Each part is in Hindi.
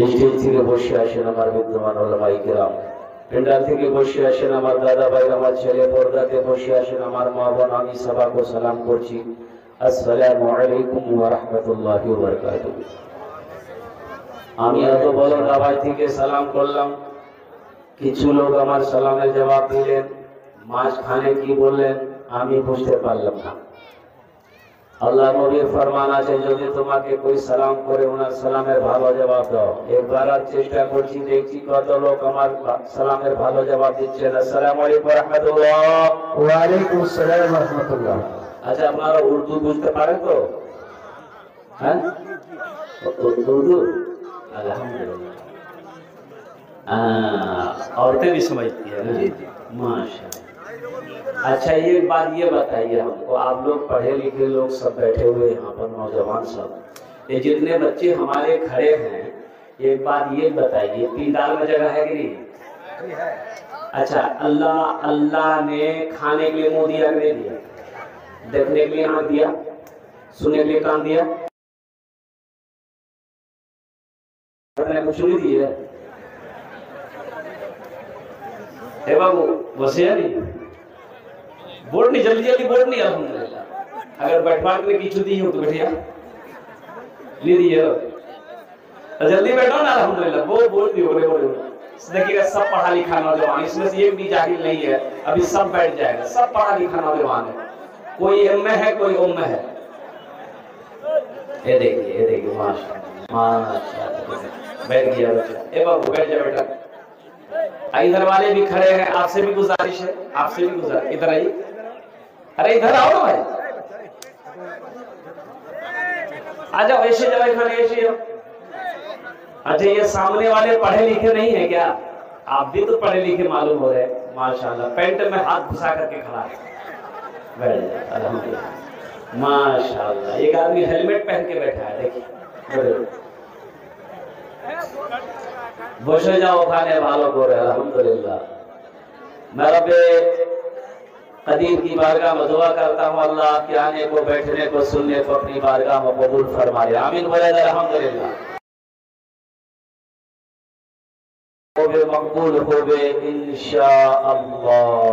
স্টেজ থেকে বসে আসেন আমার বিদ্যমান উলামায়ে কেরাম, পেন্ডাল থেকে বসে আসেন আমার দাদা ভাই, আমার ছেলে, পর্দাতে বসে আসেন আমার মা বোন, আমি সবাইকে সালাম করছি। আসসালামু আলাইকুম ওয়া রাহমাতুল্লাহি ওয়া বারাকাতুহু। আমি এত বড় দাবাই থেকে সালাম করলাম, কিছু লোক আমার সালামের জবাব দিলেন, মাঝখানে কি বললেন আমি বুঝতে পারলাম না। আল্লাহ নবীর ফরমান আছে, যদি তোমাকে কোই সালাম করে ওনার সালামের ভালো জবাব দাও। একবার আর চেষ্টা করছি, দেখছি কত লোক আমার সালামের ভালো জবাব দিচ্ছেন। আসসালামু আলাইকুম ওয়া রাহমাতুল্লাহ। ওয়া আলাইকুম আসসালাম ওয়া রাহমাতুল্লাহ। আচ্ছা, আপনারা উর্দু বুঝতে পারেন তো? হ্যাঁ, उर्दू अल्हम्दुलिल्लाह। औरतें भी समझती है ना? माशाअल्लाह। अच्छा, एक बात ये बताइए हमको, आप लोग पढ़े लिखे लोग सब बैठे हुए यहाँ पर, नौजवान सब, ये जितने बच्चे हमारे खड़े हैं, एक बात ये बताइए, पीरदार में जगह है कि नहीं? अच्छा, अल्लाह ने खाने के लिए मुंह दिया कि नहीं दिया? देखने के लिए आँख दिया? सुनने के लिए कान दिया? कुछ नहीं दिया? हे बाबू, बसे नहीं बोर्ड नहीं, जल्दी जल्दी बोर्ड नहीं। अल्हम्दुलिल्लाह, अगर बैठवा के किचु दी हो तो बैठिया, नहीं दिए तो जल्दी बैठो ना। अल्हम्दुलिल्लाह, वो बोल दी बोले बोले। देखिएगा, सब पढ़ा लिखा नौजवान, इसमें से एक भी जाहिल नहीं है, अभी सब बैठ जाएगा। सब पढ़ा लिखा नौजवान है, कोई एम में है, कोई ओम में है। ये देखिए माशाअल्लाह, बैठ गया बच्चा। ए बाबू, बैठ जा बेटा। इधर वाले भी खड़े हैं, आपसे भी गुजारिश है, आपसे भी गुजारिश, इधर आइए। अरे इधर आओ ना भाई, आ जाओ, ऐसे जाओ, खाने ऐसे जाओ। अच्छा, ये सामने वाले पढ़े लिखे नहीं है क्या? आप भी तो पढ़े लिखे मालूम हो रहे हैं माशाल्लाह। पैंट में हाथ घुसा करके खड़ा है, बैठ जाओ। अल्हम्दुलिल्लाह, माशाल्लाह। एक आदमी हेलमेट पहन के बैठा है, देखिए। बसे जाओ, खाने वालों को। अल्हम्दुलिल्लाह, मैं रब्बे कदीर की बारगाह में दुआ करता हूँ, अल्लाह आपके आने को, बैठने को, सुनने को अपनी बारगाह में कबूल फरमाए। आमीन बोले अल्हम्दुलिल्लाह। होबे मकबूल होबे इंशाअल्लाह।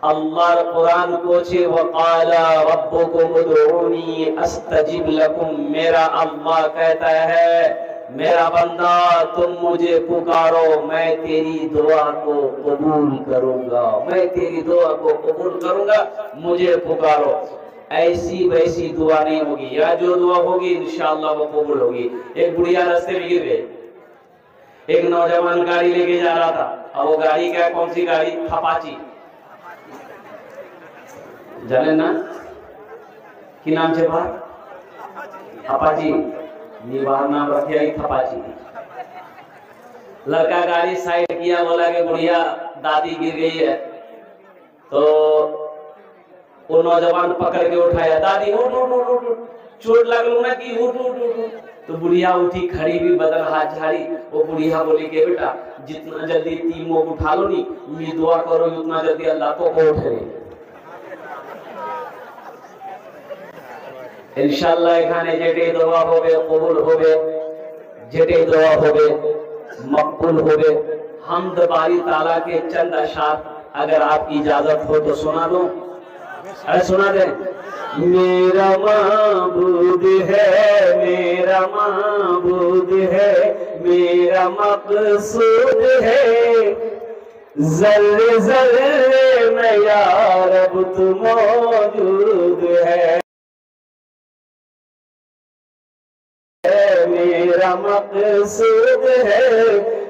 अल्लाह कुरान को छे, वक़ाला रब्बुकुम उदऊनी अस्तजिब लकुम। मेरा अल्लाह कहता है, मेरा बंदा तुम मुझे पुकारो, मैं तेरी दुआ को कबूल करूंगा, मैं तेरी दुआ को कबूल करूंगा, मुझे पुकारो। ऐसी वैसी दुआ नहीं होगी, या जो दुआ होगी इंशाअल्लाह वो कबूल होगी। एक बुढ़िया रास्ते में गिर गई, एक नौजवान गाड़ी लेके जा रहा था, और वो गाड़ी क्या, कौन सी गाड़ी? अपाची, जाने ना की नाम से बात? अपाची, निवार नाम रखिया थपाची। लड़का गाड़ी साइड किया, बोला कि बुढ़िया दादी गिर गई है। तो वो नौजवान पकड़ के उठाया, दादी उठ उठ उठ उठ, चोट लगलू ना कि उठ उठ उठ। तो बुढ़िया उठी, खड़ी भी, बदन हाथ झाड़ी। वो बुढ़िया बोली कि बेटा, जितना जल्दी तीमो उठा लो नी, ये दुआ करो उतना जल्दी अल्लाह को उठे। इंशाअल्लाह एखाने जेटे दुआ होबे कबूल होबे, जेटे दुआ होबे मकबूल होबे। हमद बारी ताला के चंद अशार अगर आपकी इजाजत हो तो सुना दो। अरे सुना दे। मेरा माबूद है, मेरा माबूद है, मेरा मकसूद है, ज़र्रे ज़र्रे में या रब तू मौजूद है। तेरा मकसूद है,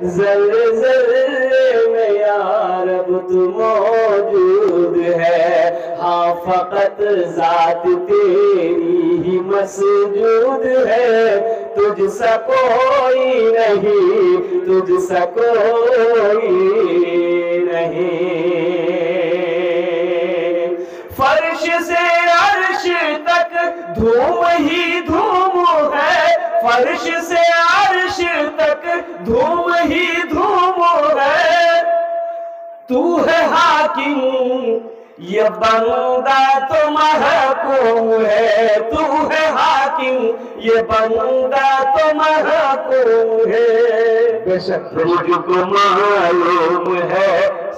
ज़र्रे ज़र्रे में या रब तू मौजूद है। हाँ फकत ज़ात तेरी ही मसजूद है, तुझसा कोई नहीं, तुझसा कोई नहीं। फर्श से अर्श तक धूम ही धूम है, फर्श से अर्श तक धूम ही धूम है। तू है हाकिम ये बंदा तो महकूम है, तू है हाकिम ये बंदा तो महकूम है। बेशक मुझको मालूम है,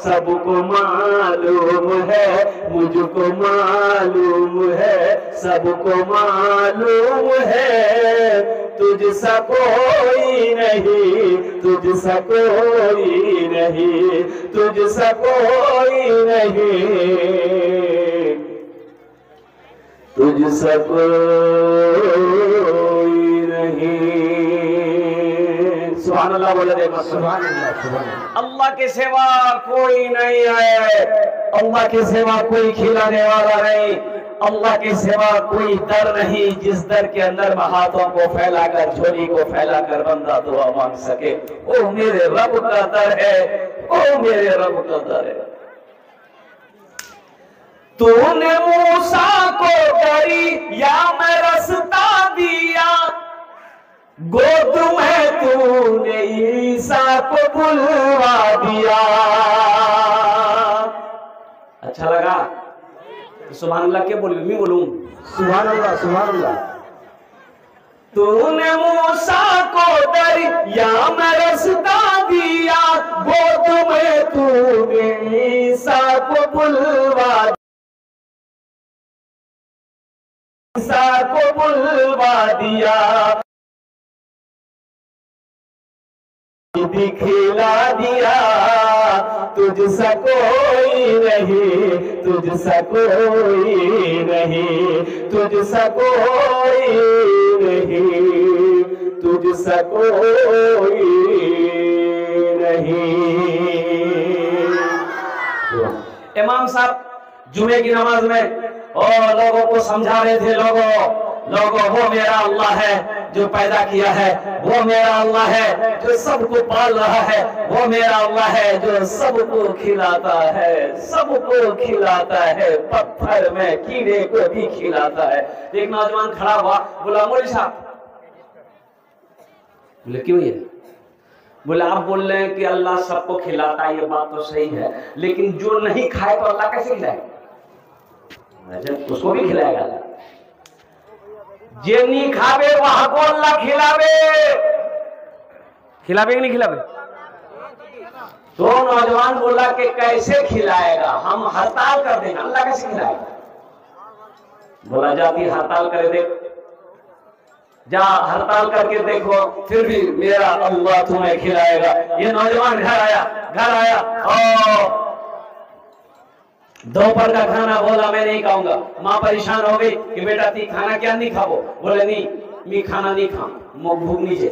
सबको मालूम है, मुझको मालूम है, सबको मालूम है। तुझसा कोई नहीं, तुझसा कोई नहीं, तुझसा कोई नहीं, तुझसा कोई नहीं। सुभान अल्लाह बोले दे बस। सुभान अल्लाह, सुभान अल्लाह। अल्लाह के सिवा कोई नहीं है, अल्लाह के सिवा कोई खिलाने वाला नहीं, अल्लाह के सिवा कोई दर नहीं जिस दर के अंदर हाथों को फैलाकर, झोली को फैलाकर बंदा दुआ मांग सके। ओ मेरे रब का दर है, ओ मेरे रब का दर है। तूने मूसा को दरिया में रास्ता दिया, गोद में तूने ईसा को बुलवा दिया। अच्छा लगा? सुभान अल्लाह के बोलूं, मैं बोलूं सुभान अल्लाह, सुभान अल्लाह। तूने मूसा को दरिया में रास्ता दिया, गोद में तूने ईसा को बुलवा दिया। दिखला दिया, तुझसा कोई नहीं, तुझसा कोई नहीं, तुझसा कोई नहीं, तुझसा कोई नहीं। इमाम साहब जुमे की नमाज में और लोगों को समझा रहे थे, लोगों वो मेरा अल्लाह है जो पैदा किया है, वो मेरा अल्लाह है जो सबको पाल रहा है, वो मेरा अल्लाह है जो सबको खिलाता है, सबको खिलाता है, पत्थर में कीड़े को भी खिलाता है। एक नौजवान खड़ा हुआ, बोला मौलवी साहब, बोले क्यों ये? बोले आप बोल रहे हैं कि अल्लाह सबको खिलाता है, ये बात तो सही है, लेकिन जो नहीं खाए तो अल्लाह कैसे खिलाएगा? उसको भी खिलाएगा। जे नहीं खावे वहां को अल्लाह खिलावे, खिलावे कि नहीं खिलावे? तो नौजवान बोला कि कैसे खिलाएगा, हम हड़ताल कर देंगे, अल्लाह कैसे खिलाएगा? बोला जाती हड़ताल करे देख, जा हड़ताल करके देखो, फिर भी मेरा अल्लाह तुम्हें खिलाएगा। ये नौजवान घर आया और दोपहर का खाना बोला मैं नहीं खाऊंगा। माँ परेशान हो गई कि बेटा ती खाना क्या नहीं खाओ? बोले नहीं मैं खाना नहीं खाऊं, भूख नहीं है।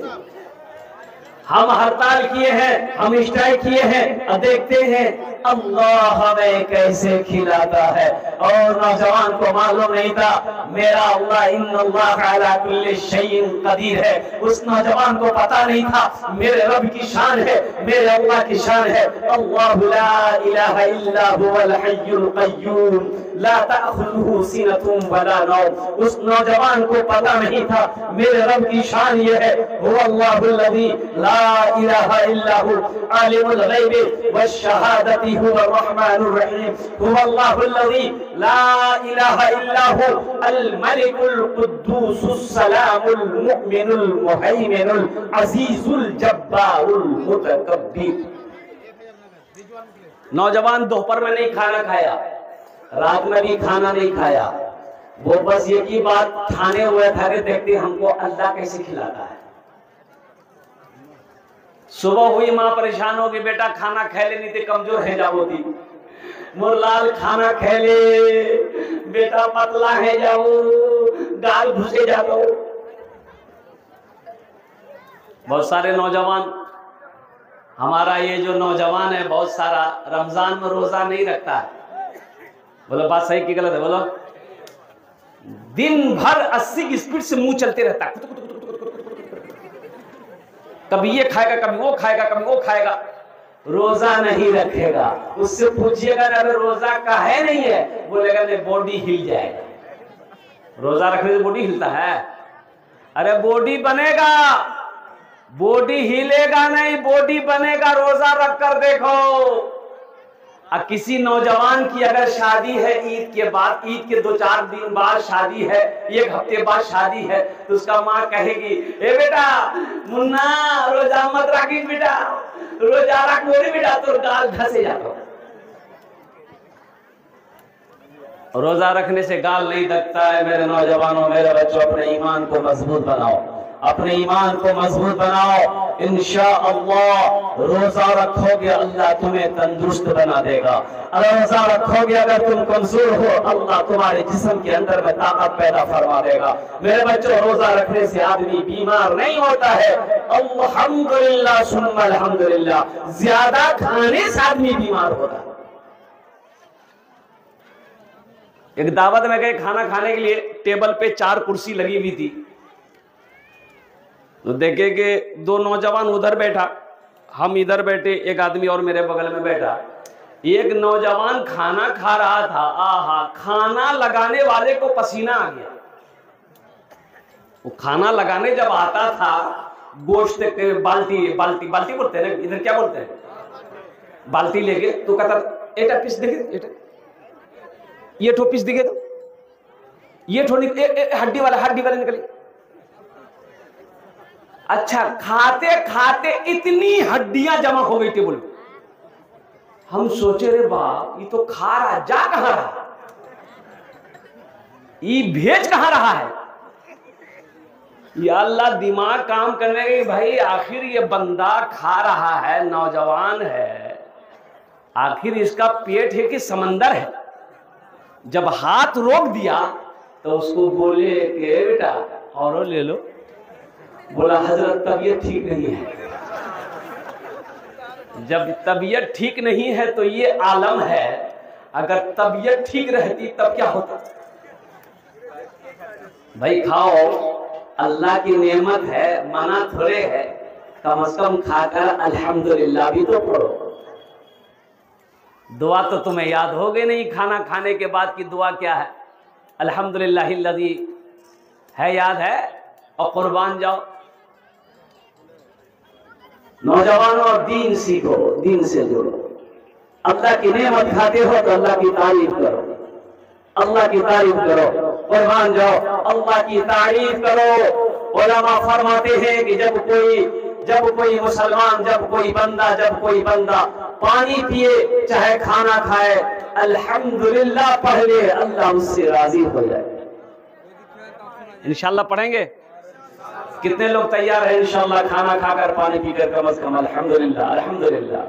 हम हड़ताल किए हैं, हम स्ट्राइक किए हैं और देखते हैं अल्लाह हमें कैसे खिलाता है। और नौजवान को मालूम नहीं था मेरा अल्लाह इन्नल्लाह अला कुल्ली शैइन कदीर है। उस नौजवान को पता नहीं था मेरे रब की शान है, मेरे अल्लाह की शान है। अल्लाहु ला इलाहा इल्ला हुवल हय्युल कय्यूम ला ताखुजुहु सिनतुन वला नौम। उस नौजवान को पता नहीं था मेरे रब की शान ये है, हुवल्लाहुल्लज़ी ला इलाहा इल्ला हु आलिमुल गैबि वश्शहादति हुवर रहमानुर रहीम हुवल्लाहुल्लज़ी ला इलाहा इल्ला हु अल मलिकुल कुद्दूसुस सलामुल मुमिनुल मुहैमिनुल अजीजुल जब्बारुल मुतकब्बिर। नौजवान दोपहर में नहीं खाना खाया, रात में भी खाना नहीं खाया, वो बस ये की बात ठाने हुए था कि देखते हमको अल्लाह कैसे खिलाता है। सुबह हुई, माँ परेशान हो गई, बेटा खाना खा ले नहीं तो कमजोर है जाओगी। मुरलाल खाना खा ले बेटा पतला है जाओ, गाल घुसे जाओ। बहुत सारे नौजवान, हमारा ये जो नौजवान है बहुत सारा रमजान में रोजा नहीं रखता है। बोलो बात सही की गलत है? बोलो। दिन भर 80 की स्पीड से मुंह चलते रहता है, कभी ये खाएगा, कभी वो खाएगा, कभी वो खाएगा, रोजा नहीं रखेगा। उससे पूछिएगा अरे रोजा काहे नहीं है, बोलेगा नहीं बॉडी हिल जाएगा। रोजा रखने से बॉडी हिलता है? अरे बॉडी बनेगा, बॉडी हिलेगा नहीं, बॉडी बनेगा। रोजा रख कर देखो। अब किसी नौजवान की अगर शादी है ईद के बाद, ईद के 2-4 दिन बाद शादी है, 1 हफ्ते बाद शादी है, तो उसका माँ कहेगी ए बेटा मुन्ना रोजा मत रखी बेटा, रोजा रख बोली बेटा, तो गाल धसे जाता। रोजा रखने से गाल नहीं दकता है। मेरे नौजवानों, मेरे बच्चों, अपने ईमान को मजबूत बनाओ, अपने ईमान को मजबूत बनाओ। इंशाअल्लाह रोजा रखोगे अल्लाह तुम्हें तंदुरुस्त बना देगा। अगर रोजा रखोगे, अगर तुम कमजोर हो, अल्लाह तुम्हारे जिस्म के अंदर में ताकत पैदा फरमा देगा। मेरे बच्चों, रोजा रखने से आदमी बीमार नहीं होता है। अल्हम्दुलिल्लाह सुम्मा अल्हम्दुलिल्लाह। ज्यादा खाने से आदमी बीमार होता है। एक दावत में गए खाना खाने के लिए, टेबल पे 4 कुर्सी लगी हुई थी, तो देखे कि 2 नौजवान उधर बैठा, हम इधर बैठे, एक आदमी और मेरे बगल में बैठा। एक नौजवान खाना खा रहा था, आहा, खाना लगाने वाले को पसीना आ गया। वो खाना लगाने जब आता था, गोश्त के बाल्टी बाल्टी बाल्टी बोलते हैं, इधर क्या बोलते हैं, बाल्टी लेके, तो कहता एटा पीस देखे, ये ठो पीस दिखे, तो ये ठो हड्डी वाले निकली। अच्छा, खाते खाते इतनी हड्डियां जमा हो गई टेबल पे। हम सोचे रे बाप, ये तो खा रहा, जा कहां रहा, ये भेज कहां रहा है। या अल्लाह, दिमाग काम करने के भाई, आखिर ये बंदा खा रहा है, नौजवान है, आखिर इसका पेट है कि समंदर है। जब हाथ रोक दिया तो उसको बोले कि बेटा और ले लो। बोला हजरत तबीयत ठीक नहीं है। जब तबीयत ठीक नहीं है तो ये आलम है, अगर तबीयत ठीक रहती तब क्या होता। भाई खाओ, अल्लाह की नेमत है, मना थोड़े है, कम से कम खाकर अल्हम्दुलिल्लाह भी तो पढ़ो। दुआ तो तुम्हें याद हो गई नहीं, खाना खाने के बाद की दुआ क्या है, अल्हम्दुलिल्लाहिल्लज़ी है, याद है, और कुर्बान जाओ। नौजवानों, दीन सीखो, दीन से जुड़ो। अल्लाह की नेमत खाते हो तो अल्लाह की तारीफ करो, अल्लाह की तारीफ करो, कुर्बान जाओ, अल्लाह की तारीफ करो। उलमा फरमाते हैं कि जब कोई मुसलमान, जब कोई बंदा पानी पिए चाहे खाना खाए, अल्हम्दुलिल्लाह पढ़ ले, अल्लाह उससे राजी हो जाए। इंशाल्लाह पढ़ेंगे। कितने लोग तैयार हैं इंशाल्लाह खाना खाकर पानी पीकर कम से कम अल्हम्दुलिल्लाह अल्हम्दुलिल्लाह।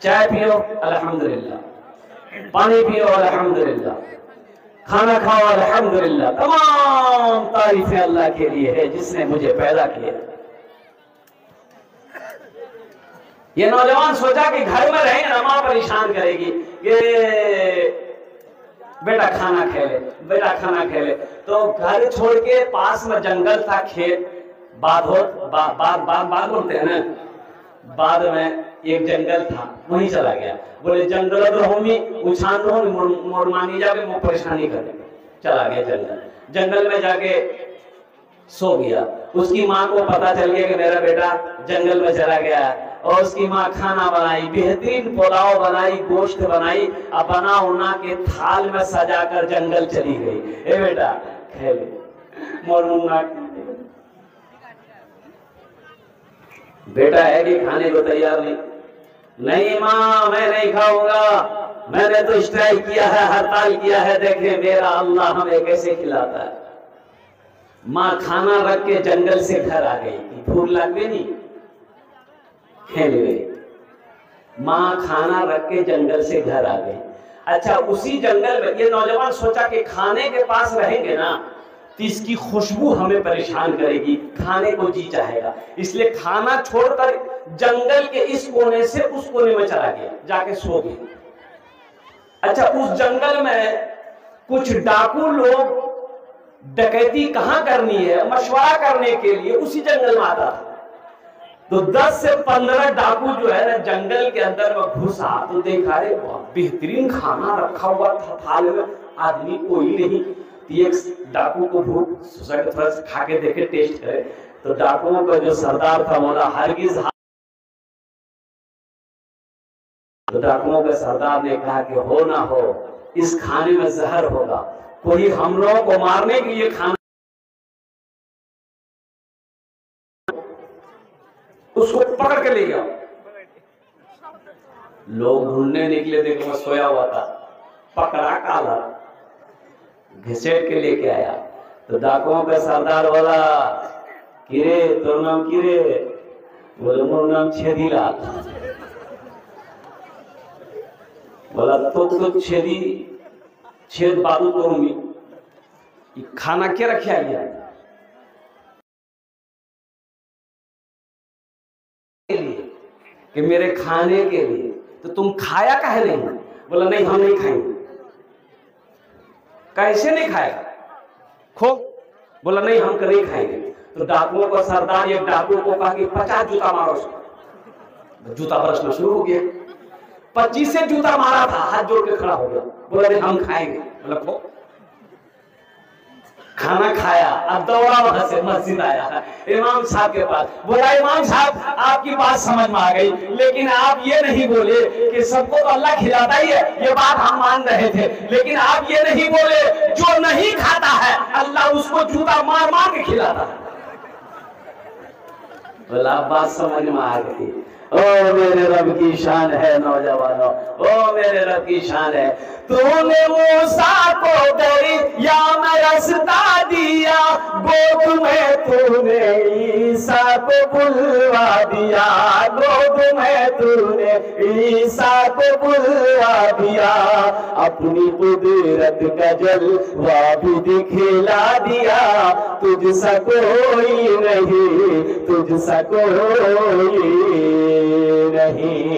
चाय पियो अल्हम्दुलिल्लाह, पानी पियो अल्हम्दुलिल्लाह, खाना खाओ अल्हम्दुलिल्लाह। तमाम तारीफें अल्लाह के लिए है जिसने मुझे पैदा किया। ये नौजवान सोचा कि घर में रहेंगे ना, मां परेशान करेगी, ये बेटा खाना खेले, बेटा खाना खेले। तो घर छोड़ के पास में जंगल था, खेत, बाग बोलते हैं ना, बाद में एक जंगल था, वहीं चला गया। बोले जंगल रहोमी उछान रहो मोरमानी जाके मुझे परेशानी करे, चला गया जंगल में जाके सो गया। उसकी माँ को पता चल गया कि मेरा बेटा जंगल में चला गया, और उसकी माँ खाना बनाई, बेहतरीन पुलाव बनाई, गोश्त बनाई, अब बना उना के थाल में सजाकर जंगल चली गई। ए बेटा खेले, मोर मुन्ना बेटा है कि खाने को तैयार नहीं माँ मैं नहीं खाऊंगा, मैंने तो स्ट्राइक किया है, हड़ताल किया है, देखे मेरा अल्लाह हमें कैसे खिलाता है। माँ खाना रख के जंगल से घर आ गई, भूख लग गई नहीं, खेल गई। माँ खाना रख के जंगल से घर आ गई। अच्छा, उसी जंगल में ये नौजवान सोचा कि खाने के पास रहेंगे ना तो इसकी खुशबू हमें परेशान करेगी, खाने को जी चाहेगा। इसलिए खाना छोड़कर जंगल के इस कोने से उस कोने में चला गया, जाके सो गया। अच्छा, उस जंगल में कुछ डाकू लोग डकैती कहां करनी है मशवरा करने के लिए उसी जंगल में आता था। तो 10 से 15 डाकू जो है ना जंगल के अंदर में घुसा तो देखा रे बेहतरीन खाना रखा हुआ था थाल में, आदमी कोई नहीं। एक डाकू को भूख थोड़ा सा खा के देखे, टेस्ट करे। तो डाकुओं का जो सरदार था बोला हरगिज। तो डाकुओं के सरदार ने कहा कि हो ना हो इस खाने में जहर होगा, कोई हम लोगों को मारने के लिए खाना, उसको पकड़ के ले गया। लोग ढूंढने निकले, देखो मैं सोया हुआ था, पकड़ा काला, घिसेट के लेके आया। तो डाकुओं का सरदार बोला किरे तोर नाम किरे? बोले मोर नाम छेदीलाल। बोला तो छेदी छेद बाबू तोरूमी, खाना क्या रखा गया कि मेरे खाने के लिए? तो तुम खाया काहे नहीं? बोला नहीं हम नहीं खाएंगे। कैसे नहीं खाएगा? खो। बोला नहीं हम नहीं खाएंगे। तो डाकुओं का सरदार एक डाकू को कहा कि 50 जूता मारो उसको। जूता बरसना शुरू हो गया। 25 से जूता मारा था, हाथ जोड़ के खड़ा हो गया। बोला नहीं हम खाएंगे। बोला खो। खाना खाया, अब दौड़ा वहां से मस्जिद आया इमाम साहब के पास। बोला इमाम साहब आपकी बात समझ में आ गई, लेकिन आप ये नहीं बोले कि सबको तो अल्लाह खिलाता ही है, ये बात हम मान रहे थे, लेकिन आप ये नहीं बोले जो नहीं खाता है अल्लाह उसको जूता मार मार के खिलाता है। बोला बात समझ में आ गई। ओ मेरे रब की शान है नौजवानों, ओ मेरे रब की शान है। तूने मूसा को दरिया में रास्ता दिया, गोद में तूने ईसा को बुलवा दिया, गोद में तूने ईसा को बुलवा दिया। अपनी कुदरत का जलवा भी दिखला दिया, तुझसा कोई नहीं, तुझसा कोई नहीं।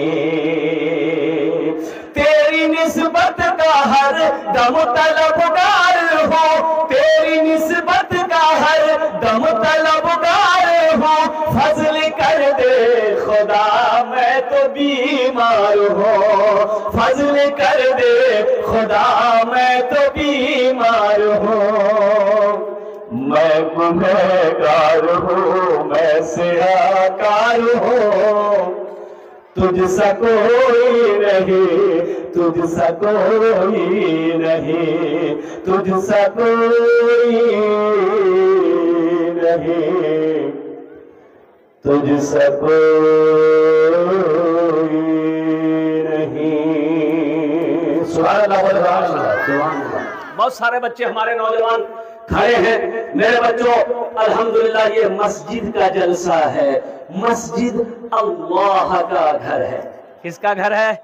तेरी निस्बत का हर दम तलबगार हो, तेरी निस्बत का हर दम तलबगार हो। फजल कर दे खुदा मैं तो बीमार हूँ, फजल कर दे खुदा मैं तो बीमार हूँ। मैं गुनहगार हूँ, मैं सियाकार हूँ, तुझसा कोई नहीं, तुझसा कोई नहीं, तुझसा कोई नहीं, तुझसा कोई नहीं। सुभान अल्लाह, सुभान अल्लाह। बहुत सारे बच्चे हमारे नौजवान खड़े हैं। मेरे बच्चों अल्हम्दुलिल्लाह ये मस्जिद का जलसा है। मस्जिद अल्लाह का घर है। किसका घर है?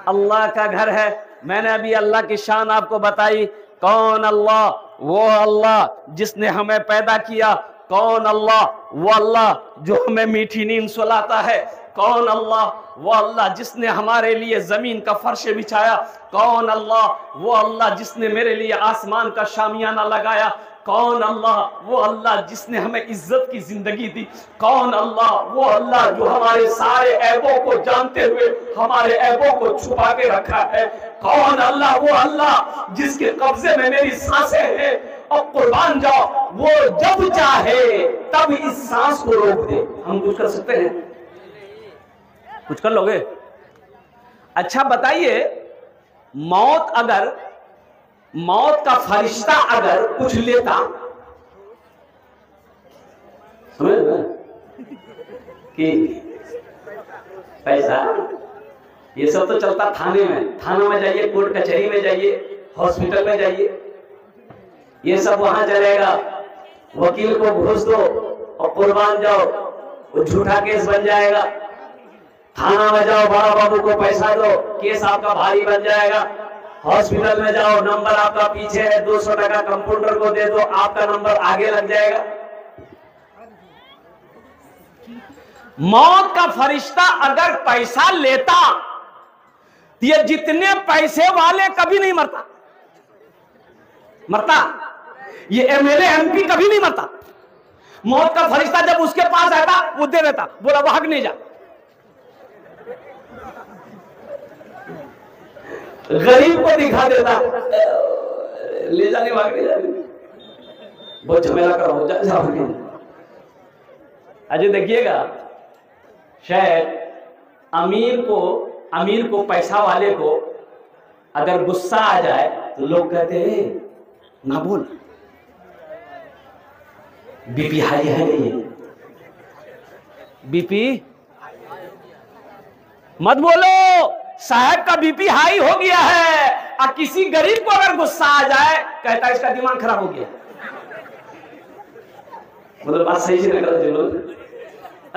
अल्लाह का घर है। मैंने अभी अल्लाह की शान आपको बताई। कौन अल्लाह? वो अल्लाह जिसने हमें पैदा किया। कौन अल्लाह? वो अल्लाह जो हमें मीठी नींद सुलाता है। कौन अल्लाह? वो अल्लाह जिसने हमारे लिए जमीन का फर्श बिछाया। कौन अल्लाह? वो अल्लाह जिसने मेरे लिए आसमान का शामियाना लगाया। कौन अल्लाह? वो अल्लाह जिसने हमें इज्जत की जिंदगी दी। कौन अल्लाह? वो अल्लाह जो हमारे सारे ऐबों को जानते हुए हमारे ऐबों को छुपा के रखा है। कौन अल्लाह? वो अल्लाह जिसके कब्जे में मेरी सांसें हैं। और कुर्बान जाओ, वो जब चाहे तब इस सांस को रोक दे। हम कुछ कर सकते हैं? कुछ कर लोगे? अच्छा बताइए, मौत अगर, मौत का फरिश्ता अगर कुछ लेता, समझ ना कि पैसा, ये सब तो चलता थाने में। थाना में जाइए, कोर्ट कचहरी में जाइए, हॉस्पिटल में जाइए, ये सब वहां चलेगा। वकील को घूस दो और कुर्बान जाओ, वो झूठा केस बन जाएगा। थाना में जाओ, बड़ा बाबू को पैसा दो, केस आपका भारी बन जाएगा। हॉस्पिटल में जाओ, नंबर आपका पीछे है, 200 टका कंप्यूटर को दे दो, आपका नंबर आगे लग जाएगा। मौत का फरिश्ता अगर पैसा लेता तो ये जितने पैसे वाले कभी नहीं मरता, ये एमएलए एमपी कभी नहीं मरता। मौत का फरिश्ता जब उसके पास आता वो दे देता, बोला भागने जा। गरीब को दिखा देता, ले जाने भागने जाने, बहुत झमेला करो, जा। अजय देखिएगा, शायद अमीर को पैसा वाले को अगर गुस्सा आ जाए तो लोग कहते हैं ना बोल, बीपी हाई है, ये बीपी मत बोलो, साहब का बीपी हाई हो गया है। और किसी गरीब को अगर गुस्सा आ जाए कहता है इसका दिमाग खराब हो गया। मतलब बात सही से निकल चलो।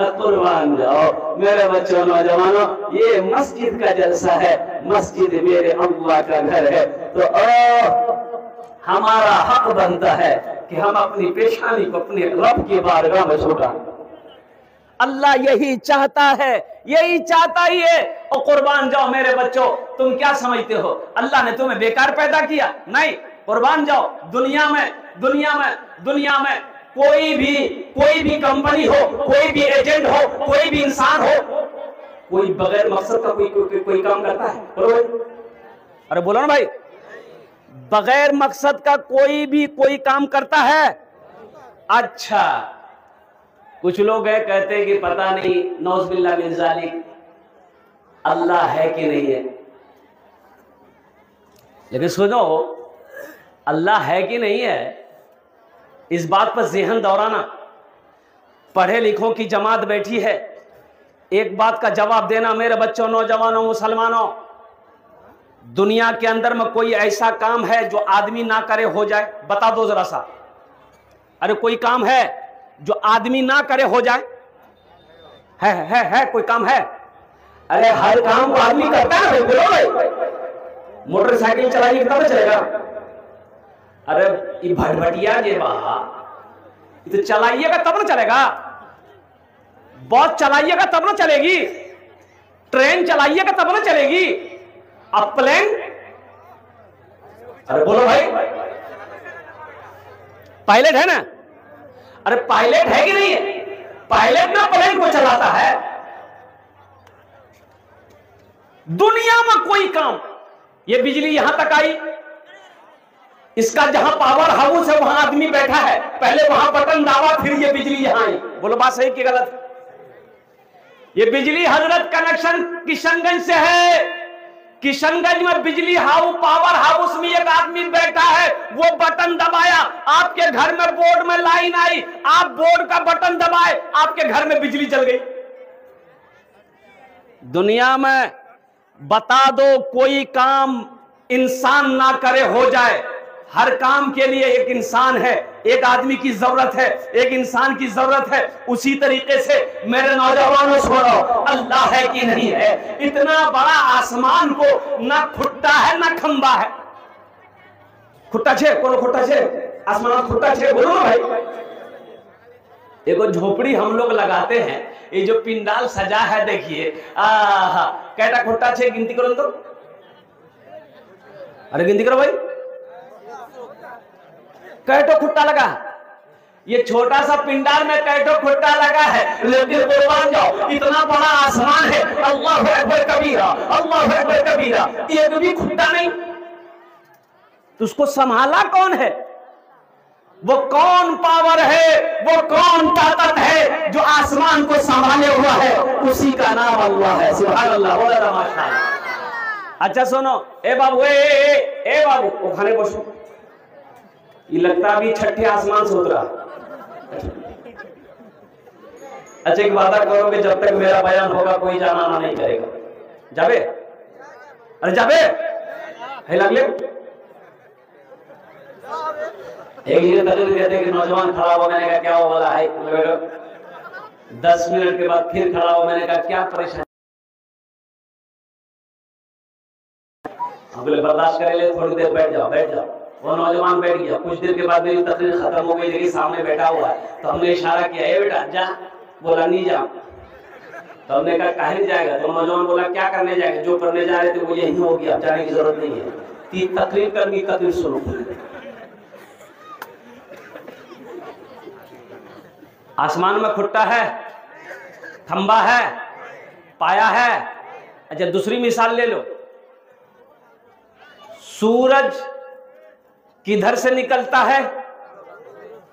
कुर्बान जाओ मेरे बच्चों, नौजवानों, ये मस्जिद का जलसा है, मस्जिद मेरे अल्लाह का घर है, तो हमारा हक बनता है कि हम अपनी पेशानी को अपने रब की बारगाह में छुटाएं। अल्लाह यही चाहता है, यही चाहता ही है। और कुर्बान जाओ मेरे बच्चों, तुम क्या समझते हो अल्लाह ने तुम्हें बेकार पैदा किया? नहीं, कुर्बान जाओ। दुनिया में कोई भी कंपनी हो, कोई भी एजेंट हो, कोई भी इंसान हो, कोई बगैर मकसद का कोई काम करता है? बोलो भाई, अरे बोलो ना भाई, बगैर मकसद का कोई काम करता है? अच्छा, कुछ लोग है कहते हैं कि पता नहीं, नौज़बिल्लाह मिन ज़ालिक, अल्लाह है कि नहीं है। लेकिन सुनो, अल्लाह है कि नहीं है इस बात पर ज़हन दौड़ाना। पढ़े लिखों की जमात बैठी है, एक बात का जवाब देना मेरे बच्चों, नौजवानों, मुसलमानों। दुनिया के अंदर में कोई ऐसा काम है जो आदमी ना करे हो जाए? बता दो जरा सा। अरे कोई काम है जो आदमी ना करे हो जाए? है कोई काम है? अरे हर काम को आदमी करता है भाई। मोटरसाइकिल चलाइए कितना चलेगा? अरे ये भटभटिया जे बा, तो चलाइएगा तब ना चलेगा। बस चलाइएगा तब ना चलेगी, ट्रेन चलाइएगा तब ना चलेगी, अब प्लेन। अरे बोलो भाई, पायलट है ना? अरे पायलट है कि नहीं है? पायलट ना प्लेन को चलाता है। दुनिया में कोई काम, ये बिजली यहां तक आई, इसका जहां पावर हाउस है वहां आदमी बैठा है, पहले वहां बटन दबाया फिर ये बिजली यहां आई। बोलो बात सही कि गलत? ये बिजली हजरत कनेक्शन किशनगंज से है। किशनगंज में बिजली हाउस, पावर हाउस में एक आदमी बैठा है, वो बटन दबाया, आपके घर में बोर्ड में लाइन आई, आप बोर्ड का बटन दबाए, आपके घर में बिजली चल गई। दुनिया में बता दो कोई काम इंसान ना करे हो जाए? हर काम के लिए एक इंसान है, एक आदमी की जरूरत है, एक इंसान की जरूरत है। उसी तरीके से मेरे नौजवानों सुनो, अल्लाह है कि नहीं है? इतना बड़ा आसमान को ना खुट्टा है ना खंबा है। खुट्टा छे, कोनो खुट्टा छे? आसमान खुट्टा छे? बोलो ना भाई। एगो झोपड़ी हम लोग लगाते हैं, ये जो पिंडाल सजा है देखिए, कैटा खुट्टा छे? गिनती करो तो। अरे गिनती करो भाई, कैटो खुट्टा लगा? ये छोटा सा पिंडाल में कैटो खुट्टा लगा है, लेकिन कुर्बान जाओ इतना बड़ा आसमान है, अल्लाहु अकबर कबीरा, अल्लाहु अकबर कबीरा, ये भी खुट्टा नहीं। तो उसको संभाला कौन है? वो कौन पावर है, वो कौन ताकत है जो आसमान को संभाले हुआ है? उसी का नाम अल्लाह है। सुभान अल्लाह, बोला माशाअल्लाह। अच्छा सुनो, ए बाबू, ए बाबू, वो खाने बसो। ये लगता अभी छठे आसमान से उतरा। अच्छा एक वादा करोगे, जब तक मेरा बयान होगा कोई जाना आना नहीं करेगा? जाबे? अरे जाबे है लगले। एक ये तकलीफ कहते हैं कि नौजवान खड़ा हो, मैंने कहा क्या हो वाला है? 10 मिनट के बाद फिर खड़ा हो, मैंने कहा क्या परेशानी? हम बोले बर्दाश्त करे ले, थोड़ी देर बैठ जाओ बैठ जाओ। वो नौजवान बैठ गया। कुछ देर के बाद मेरी तकरीर खत्म हो गई, लेकिन सामने बैठा हुआ है। तो हमने इशारा किया, ए बेटा जा। बोला नहीं जा। तो हमने कहा काहे नहीं जाएगा? तो नौजवान बोला क्या करने जाएगा? जो करने जा रहे थे वो यही हो गया, जाने की जरूरत नहीं है। तकरीर करनी, तकरीर सुनो। आसमान में खुट्टा है, खंबा है, पाया है। अच्छा दूसरी मिसाल ले लो। सूरज किधर से निकलता है?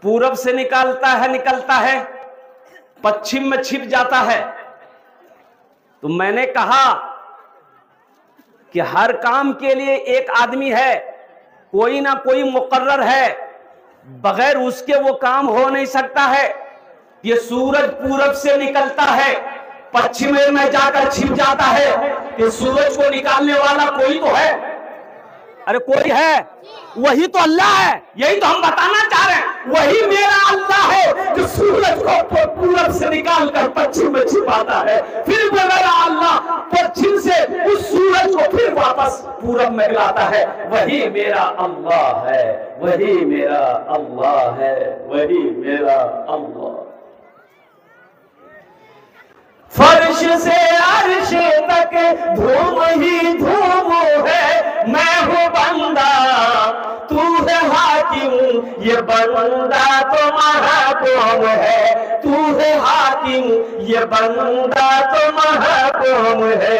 पूरब से निकलता है, पश्चिम में छिप जाता है। तो मैंने कहा कि हर काम के लिए एक आदमी है, कोई ना कोई मुकर्रर है, बगैर उसके वो काम हो नहीं सकता है। ये सूरज पूरब से निकलता है, पश्चिम में जाकर छिप जाता है। कि सूरज को निकालने वाला कोई तो है। अरे कोई है, वही तो अल्लाह है। यही तो हम बताना चाह रहे हैं, वही मेरा अल्लाह है जो सूरज को पूरब से निकाल कर पश्चिम में छिपाता है। फिर मेरा अल्लाह पश्चिम से उस सूरज को फिर वापस पूरब में लाता है। वही मेरा अल्लाह है, वही मेरा अल्लाह है, वही मेरा अल्लाह। फर्श से अर्श तक धूम ही धूम है। मैं हूँ बंदा, तू है हाकिम, ये बंदा तो महकूम है। तू है हाकिम, ये बंदा तो महकूम है।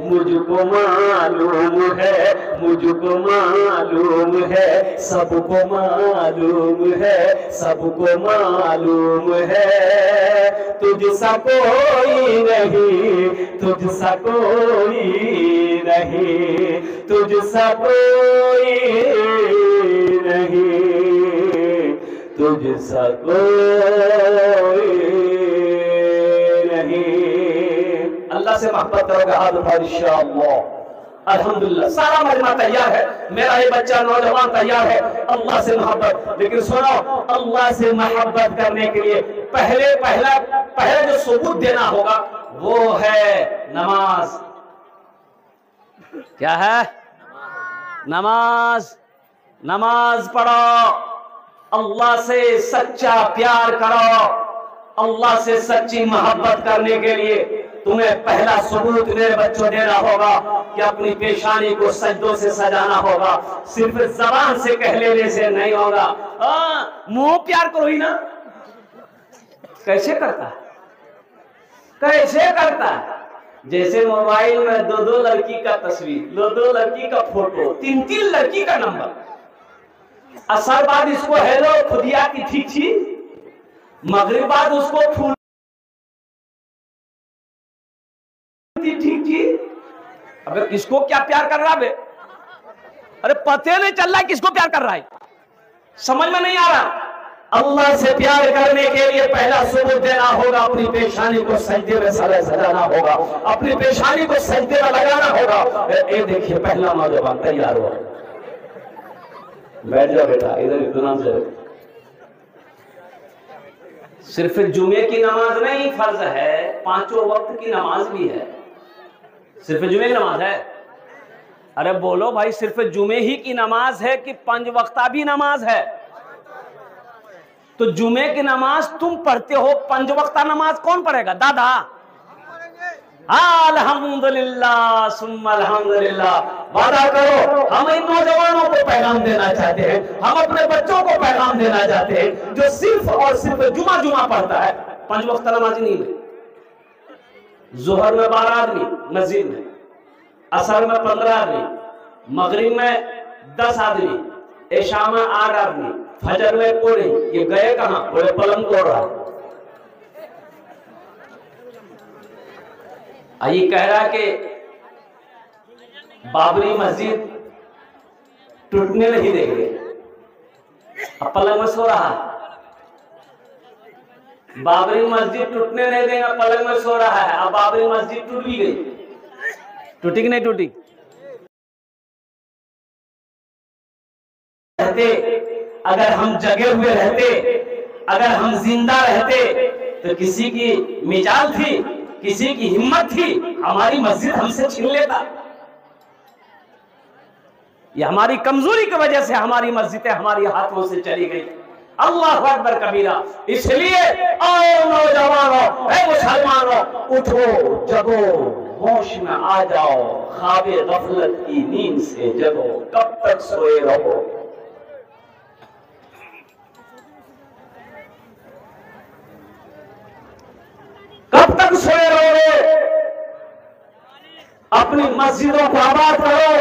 मुझको मालूम है, मुझको मालूम है, सबको मालूम है, सबको मालूम है। तुझसा कोई नहीं, तुझसा कोई नहीं, तुझसा कोई नहीं, तुझसा कोई नहीं। अल्लाह से मोहब्बत करोगे, हाथ उठाओ इंशाअल्लाह। अल्हम्दुलिल्लाह सारा मजमा तैयार है, मेरा ये बच्चा नौजवान तैयार है। अल्लाह से मोहब्बत, लेकिन सुनो, अल्लाह से मोहब्बत करने के लिए पहले जो सबूत देना होगा वो है नमाज। क्या है? नमाज। नमाज पढ़ो, अल्लाह से सच्चा प्यार करो। अल्लाह से सच्ची मोहब्बत करने के लिए तुम्हें पहला सबूत मेरे बच्चों देना होगा कि अपनी पेशानी को सजदों से सजाना होगा। सिर्फ जबान से कह लेने से नहीं होगा। मुंह प्यार करो ही ना। कैसे करता है? कैसे करता है? जैसे मोबाइल में दो लड़की का तस्वीर, दो लड़की का फोटो, तीन लड़की का नंबर, असर बाद इसको हेलो खुदिया की ठीक थी, मगरिब बाद उसको फूल ठीक थी। अबे किसको क्या प्यार कर रहा बे? अरे पते नहीं चल रहा किसको प्यार कर रहा है, समझ में नहीं आ रहा। अल्लाह से प्यार करने के लिए पहला सबूत देना होगा, अपनी पेशानी को सजदे में सजाना होगा, अपनी पेशानी को सजदे में लगाना होगा। ये देखिए पहला नौजवान तैयार हुआ। बैठ जाओ बेटा, इधर इतना से। सिर्फ जुमे की नमाज नहीं फर्ज है, पांचों वक्त की नमाज भी है। सिर्फ जुमे की नमाज है? अरे बोलो भाई, सिर्फ जुमे ही की नमाज है कि पंज वक्ता भी नमाज है? तो जुमे की नमाज तुम पढ़ते हो, पंज वक्ता नमाज कौन पढ़ेगा? दादा। अल्हम्दुलिल्लाह सुम्मा अल्हम्दुलिल्लाह। वादा करो, हम इन नौजवानों को पैगाम देना चाहते हैं, हम अपने बच्चों को पैगाम देना चाहते हैं जो सिर्फ और सिर्फ जुमा पढ़ता है, पंज वक्त नमाज नहीं है। जोहर में 12 आदमी मस्जिद में, असर में 15 आदमी, मगरिब में 10 आदमी, इशा में 8 आदमी, फजर में कोई। ये गए कहां? बोले पलंग तोड़ रहा। ये कह रहा कि बाबरी मस्जिद टूटने नहीं देंगे, अब पलंग में सो रहा है। बाबरी मस्जिद टूटने नहीं देगा, पलंग में सो रहा है। अब बाबरी मस्जिद टूट भी गई, टूटी कि नहीं टूटी? अगर हम जगे हुए रहते, अगर हम जिंदा रहते, तो किसी की मिजाल थी, किसी की हिम्मत थी, हमारी मस्जिद हमसे छीन लेता। ये हमारी कमजोरी की वजह से हमारी मस्जिदें हमारी हाथों से चली गई। अल्लाह अकबर कबीरा। इसलिए आओ नौजवानों, ऐ मुसलमानों, उठो जगो, होश में आ जाओ, ख्वाबे गफलत की नींद से जगो, कब तक सोए रहो। कब तक सोए रहोगे? अपनी मस्जिदों को आबाद करो,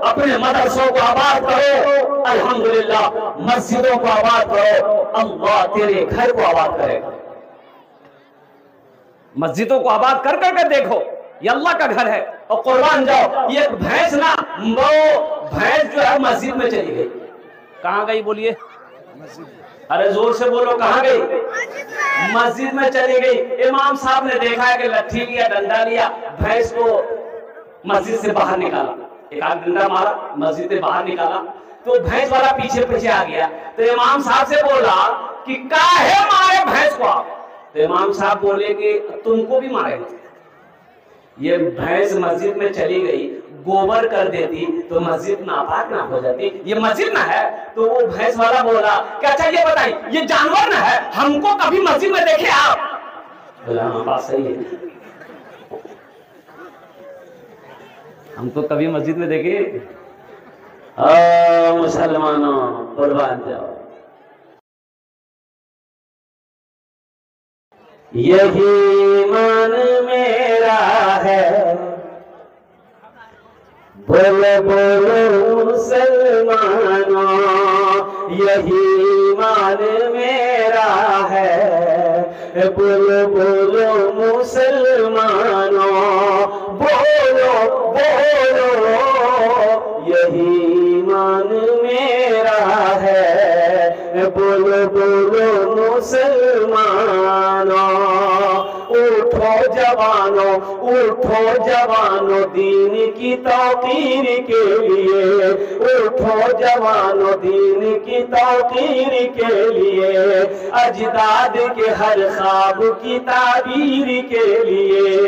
अपने मदरसों को आबाद करो। अल्हम्दुलिल्लाह, मस्जिदों को आबाद करो, अल्लाह तेरे घर को आबाद करेगा। मस्जिदों को आबाद कर करके देखो, ये अल्लाह का घर है। और कुर्बान जाओ, ये भैंस ना, वो भैंस जो है मस्जिद में चली गई। कहां गई बोलिए? अरे जोर से बोलो, कहां गई? मस्जिद में चली गई। इमाम साहब ने देखा है कि लट्ठी लिया, डंडा लिया, भैंस को मस्जिद से बाहर निकाला, एक आध डंडा मारा, मस्जिद से बाहर निकाला, तो भैंस वाला पीछे पीछे आ गया। तो इमाम साहब से बोला कि काहे मारे भैंस को आप? तो इमाम साहब बोले कि तुमको भी मारेंगे। ये भैंस मस्जिद में चली गई, गोबर कर देती तो मस्जिद नापाक ना हो जाती। ये मस्जिद ना है। तो वो भैंस वाला बोला कि अच्छा ये बताइए, ये जानवर ना है, हमको कभी मस्जिद में देखे आप? बोला हाँ, बात सही है, हम तो कभी मस्जिद में देखे। मुसलमानों, कुर्बान जाओ। यही ईमान मेरा है, बोलो बोलो मुसलमानों, यही ईमान मेरा है, बोलो बोलो मुसलमानों, बोलो बोलो, यही ईमान मेरा है, बोलो बोलो मुसलमानों। उठो जवानों, उठो जवानों, दीन की तौकीर के लिए, उठो जवानों, दीन की तौकीर के लिए, अजदाद के हर ख्वाब की ताबीर के लिए।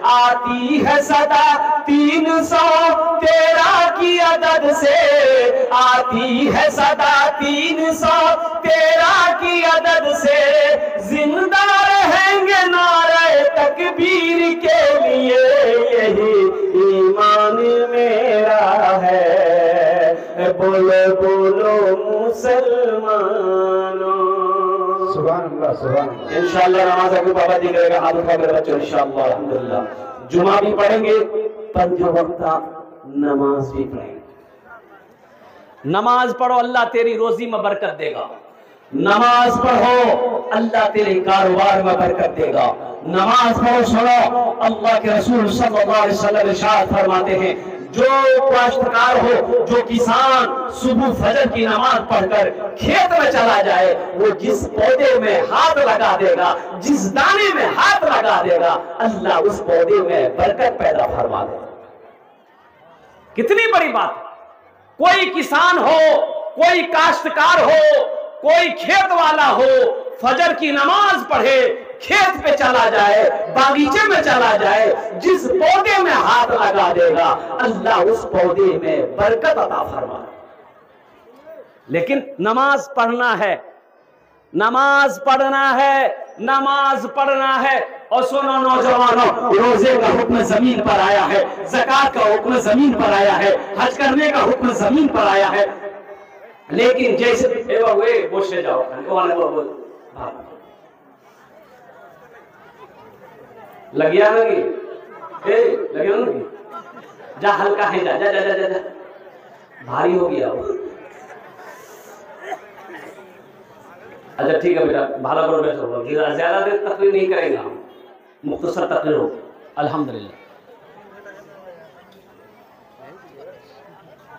आती है सदा 313 की अदद से, आती है सदा 313 की अदद से, जिंदा रहेंगे नारे तकबीर के लिए, यही ईमान मेरा है, बोलो बोलो मुसलमानों। सुभान अल्लाह, सुभान अल्लाह। इंशाअल्लाह नमाज की पाबंदी करेगा, हाथ उठा मेरे बच्चों, इंशाअल्लाह अल्हम्दुलिल्लाह। जुमा भी पढ़ेंगे, पंज वक्त नमाज भी पढ़ेंगे। नमाज पढ़ो, अल्लाह तेरी रोजी में बरकत देगा। नमाज पढ़ो, अल्लाह तेरे कारोबार में बरकत देगा। नमाज पढ़ो, सुनो, अल्लाह के रसूल सल्लल्लाहु अलैहि वसल्लम इरशाद फरमाते हैं, जो काश्तकार हो, जो किसान सुबह फजर की नमाज पढ़कर खेत में चला जाए, वो जिस पौधे में हाथ लगा देगा, जिस दाने में हाथ लगा देगा, अल्लाह उस पौधे में बरकत पैदा फरमा देगा। कितनी बड़ी बात! कोई किसान हो, कोई काश्तकार हो, कोई खेत वाला हो, फजर की नमाज पढ़े, खेत पे चला जाए, बागीचे में चला जाए, जिस पौधे में हाथ लगा देगा, अल्लाह उस पौधे में बरकत अता फरमा। लेकिन नमाज पढ़ना है, नमाज पढ़ना है, नमाज पढ़ना है। और सुनो नौजवानों, रोजे का हुक्म जमीन पर आया है, ज़कात का हुक्म जमीन पर आया है, हज करने का हुक्म जमीन पर आया है। लेकिन जैसे बोले जाओ, लगिया लगी, लगिया लगी, जा हल्का है, जा जा जा जा जा, भारी हो गया। अच्छा ठीक है बेटा, भाला करो, बैठो, ज्यादा देर तकरीर नहीं करेंगे हम, मुख्तसर तकरीर हो। अल्हम्दुलिल्लाह,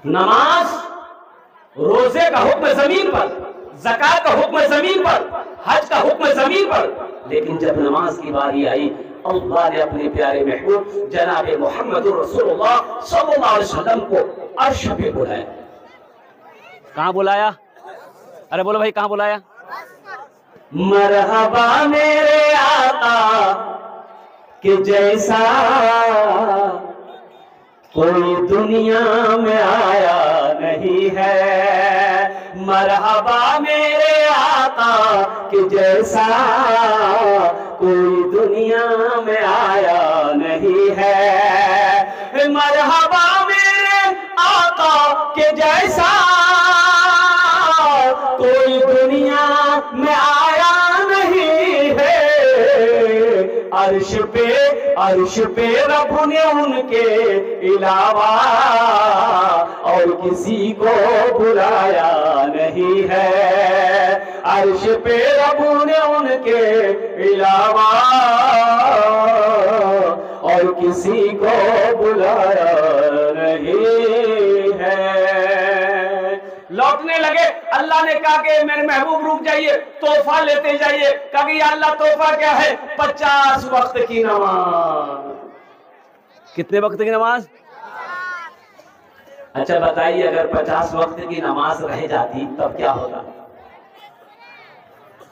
नमाज, रोजे का हुक्म जमीन पर, ज़कात का हुक्म जमीन पर, हज का हुक्म जमीन पर। लेकिन जब नमाज की बारी आई, अल्लाह ने अपने प्यारे महबूब जनाब मोहम्मद रसूलुल्लाह सल्लल्लाहु अलैहि वसल्लम को अर्श पे बुलाया। कहां बुलाया? अरे बोलो भाई, कहां बुलाया? मरहबा मेरे आका के जैसा कोई दुनिया में आया नहीं है। मरहबा मेरे आका के जैसा कोई दुनिया में आया नहीं है। मरहबा मेरे आका के जैसा कोई दुनिया में आया नहीं है। अर्श पे रब ने उनके अलावा और किसी को बुलाया नहीं है। अर्श पे रब ने उनके अलावा और किसी को बुलाया नहीं है। लौटने लगे, अल्लाह ने कहा कि मेरे महबूब रुक जाइए, तोहफा लेते जाइए। कहा कि या अल्लाह तोहफा क्या है? 50 वक्त की नमाज। कितने वक्त की नमाज? अच्छा बताइए, अगर 50 वक्त की नमाज रह जाती तब क्या होता?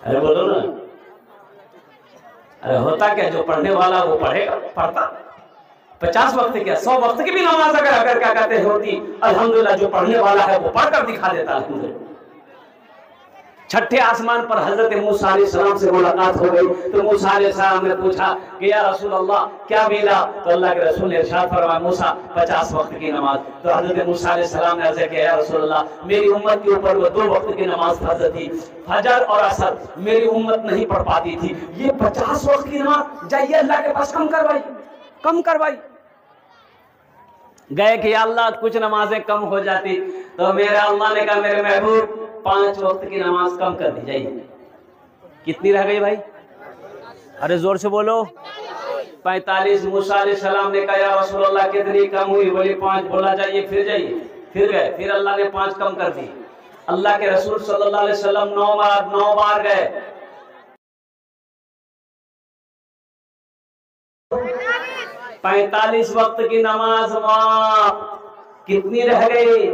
अरे बोलो ना। अरे होता क्या, जो पढ़ने वाला वो पढ़ेगा, पढ़ता। 50 वक्त क्या, 100 वक्त की भी नमाज अगर क्या कहते होती, अल्हम्दुलिल्लाह जो पढ़ने वाला है वो पढ़कर दिखा देता। अल्हम्दुलिल्लाह छठे आसमान पर हजरत मूसा अलैहिस्सलाम से मुलाकात हो गई तो मूसा अलैहिस्सलाम ने पूछा कि या रसूल अल्लाह क्या मिला? तो अल्लाह के रसूल ने इरशाद फरमाया मूसा 50 वक्त की नमाज। तो हजरत मूसा अलैहिस्सलाम ने अर्ज़ किया या रसूल अल्लाह मेरी उम्मत के ऊपर वो 2 वक्त की नमाज फर्ज थी, फजर और असर, मेरी उम्मत नहीं पढ़ पाती थी। ये 50 वक्त की नमाज जाइए अल्लाह के पास कम करवाई। गए कि अल्लाह कुछ नमाजें कम हो जाती, तो मेरे अल्लाह ने कहा मेरे महबूब 5 वक्त की नमाज कम कर दी जाइए। कितनी रह गई भाई? अरे जोर से बोलो। 45। मूसा अलैहिस्सलाम ने कहा या रसूल अल्लाह कितनी कम हुई? बोली 5। बोला जाइए, फिर गए, फिर अल्लाह ने 5 कम कर दी। अल्लाह के रसूल सल्लल्लाहु अलैहि वसल्लम 9 बार गए। 45 वक्त की नमाज वहां कितनी रह गई?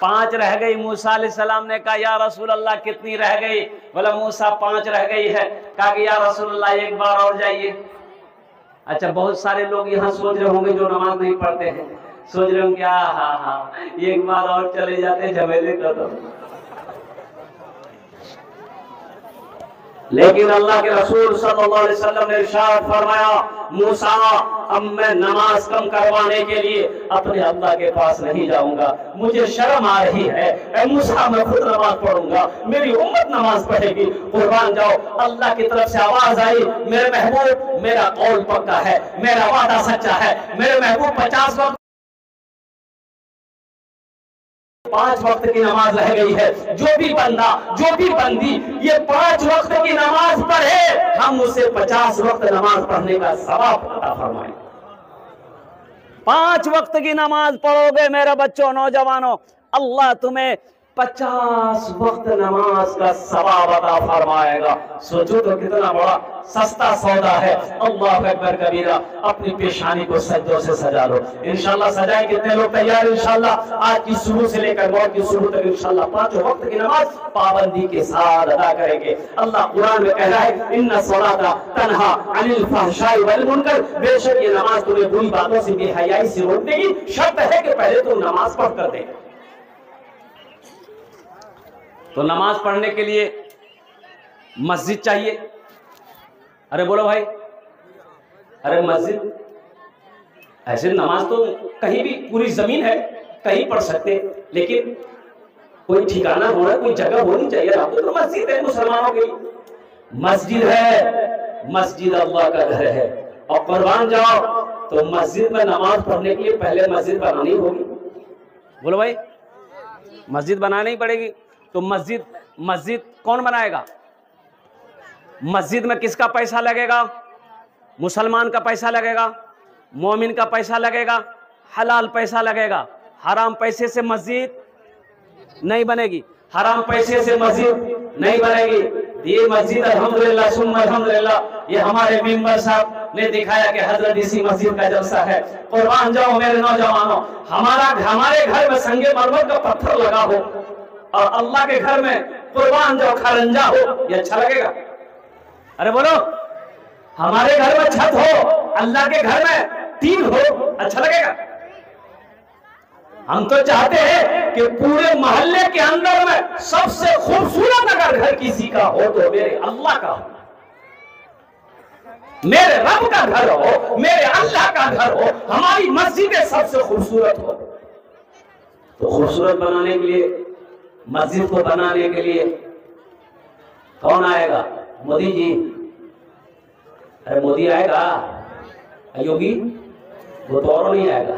5 रह गई। मूसा अलैहिस्सलाम ने कहा या रसूल अल्लाह कितनी रह गई? बोला मूसा 5 रह गई है। कहा कि या रसूल अल्लाह 1 बार और जाइए। अच्छा, बहुत सारे लोग यहाँ सोच रहे होंगे जो नमाज नहीं पढ़ते हैं, सोच रहे होंगे हाँ 1 बार और चले जाते झमेले का। तो लेकिन अल्लाह के रसूल सल्लल्लाहु अलैहि वसल्लम ने इरशाद फरमाया मूसा अब मैं नमाज कम करवाने के लिए अपने अल्लाह के पास नहीं जाऊंगा, मुझे शर्म आ रही है। ऐ मूसा मैं खुद नमाज पढ़ूंगा, मेरी उम्मत नमाज पढ़ेगी। कुर्बान जाओ, अल्लाह की तरफ से आवाज आई मेरे महबूब मेरा कौल पक्का है, मेरा वादा सच्चा है। मेरे महबूब 50 वक्त 5 वक्त की नमाज रह गई है। जो भी बंदा जो भी बंदी ये 5 वक्त की नमाज पढ़े हम उसे 50 वक्त नमाज पढ़ने का सवाब अता फरमाएं। 5 वक्त की नमाज पढ़ोगे मेरे बच्चों, नौजवानों, अल्लाह तुम्हें 50 वक्त नमाज का सवाब अता फरमाएगा। सोचो तो कितना बड़ा सस्ता सौदा है। अल्लाह अकबर कबीरा। अपनी पेशानी को सज्जों से सजा लो इंशाल्लाह। सजाए कितने लोग तैयार? इंशाल्लाह आज की सुबह से लेकर मौत की सुबह तक इंशाल्लाह 5 वक्त की नमाज पाबंदी के साथ अदा करेंगे। अल्लाह कुरान में कह रहा है इन्ना सलाता तन्हा अनिल फहशाई वल मुनकर, बेशक ये नमाज तुम्हें बुरी बातों से बेहयाई से रोक देगी। शर्त है कि पहले तुम नमाज पढ़ कर दे। तो नमाज पढ़ने के लिए मस्जिद चाहिए। अरे बोलो भाई, अरे मस्जिद ऐसे नमाज तो कहीं भी पूरी जमीन है कहीं पढ़ सकते, लेकिन कोई ठिकाना होना, कोई जगह होनी चाहिए। आप तो मस्जिद है मुसलमानों की, मस्जिद है, मस्जिद अल्लाह का घर है। और कुर्बान जाओ तो मस्जिद में नमाज पढ़ने के लिए पहले मस्जिद बनानी होगी। बोलो भाई, मस्जिद बनानी पड़ेगी। तो मस्जिद कौन बनाएगा? मस्जिद में किसका पैसा लगेगा? मुसलमान का पैसा लगेगा, मोमिन का पैसा लगेगा, हलाल पैसा लगेगा। हराम पैसे से मस्जिद नहीं बनेगी, हराम पैसे से मस्जिद नहीं बनेगी। ये मस्जिद अल्हम्दुलिल्लाह सुम्मा अल्हम्दुलिल्लाह ये हमारे मेंबर साहब ने दिखाया कि हजरत इसी मस्जिद का जलसा है। कुर्बान जाओ मेरे नौजवानों, हमारे घर में संगे मरमर का पत्थर लगा हो और अल्लाह के घर में कुर्बान जाओ खरंजा हो, ये अच्छा लगेगा? अरे बोलो, हमारे घर में छत हो, अल्लाह के घर में टीन हो, अच्छा लगेगा? हम तो चाहते हैं कि पूरे मोहल्ले के अंदर में सबसे खूबसूरत अगर घर किसी का हो तो मेरे अल्लाह का हो, मेरे रब का घर हो, मेरे अल्लाह का घर हो, हमारी मस्जिदें सबसे खूबसूरत हो। तो खूबसूरत बनाने के लिए, मस्जिद को बनाने के लिए कौन आएगा? मोदी जी। अरे मोदी आएगा, योगी वो तो और नहीं आएगा।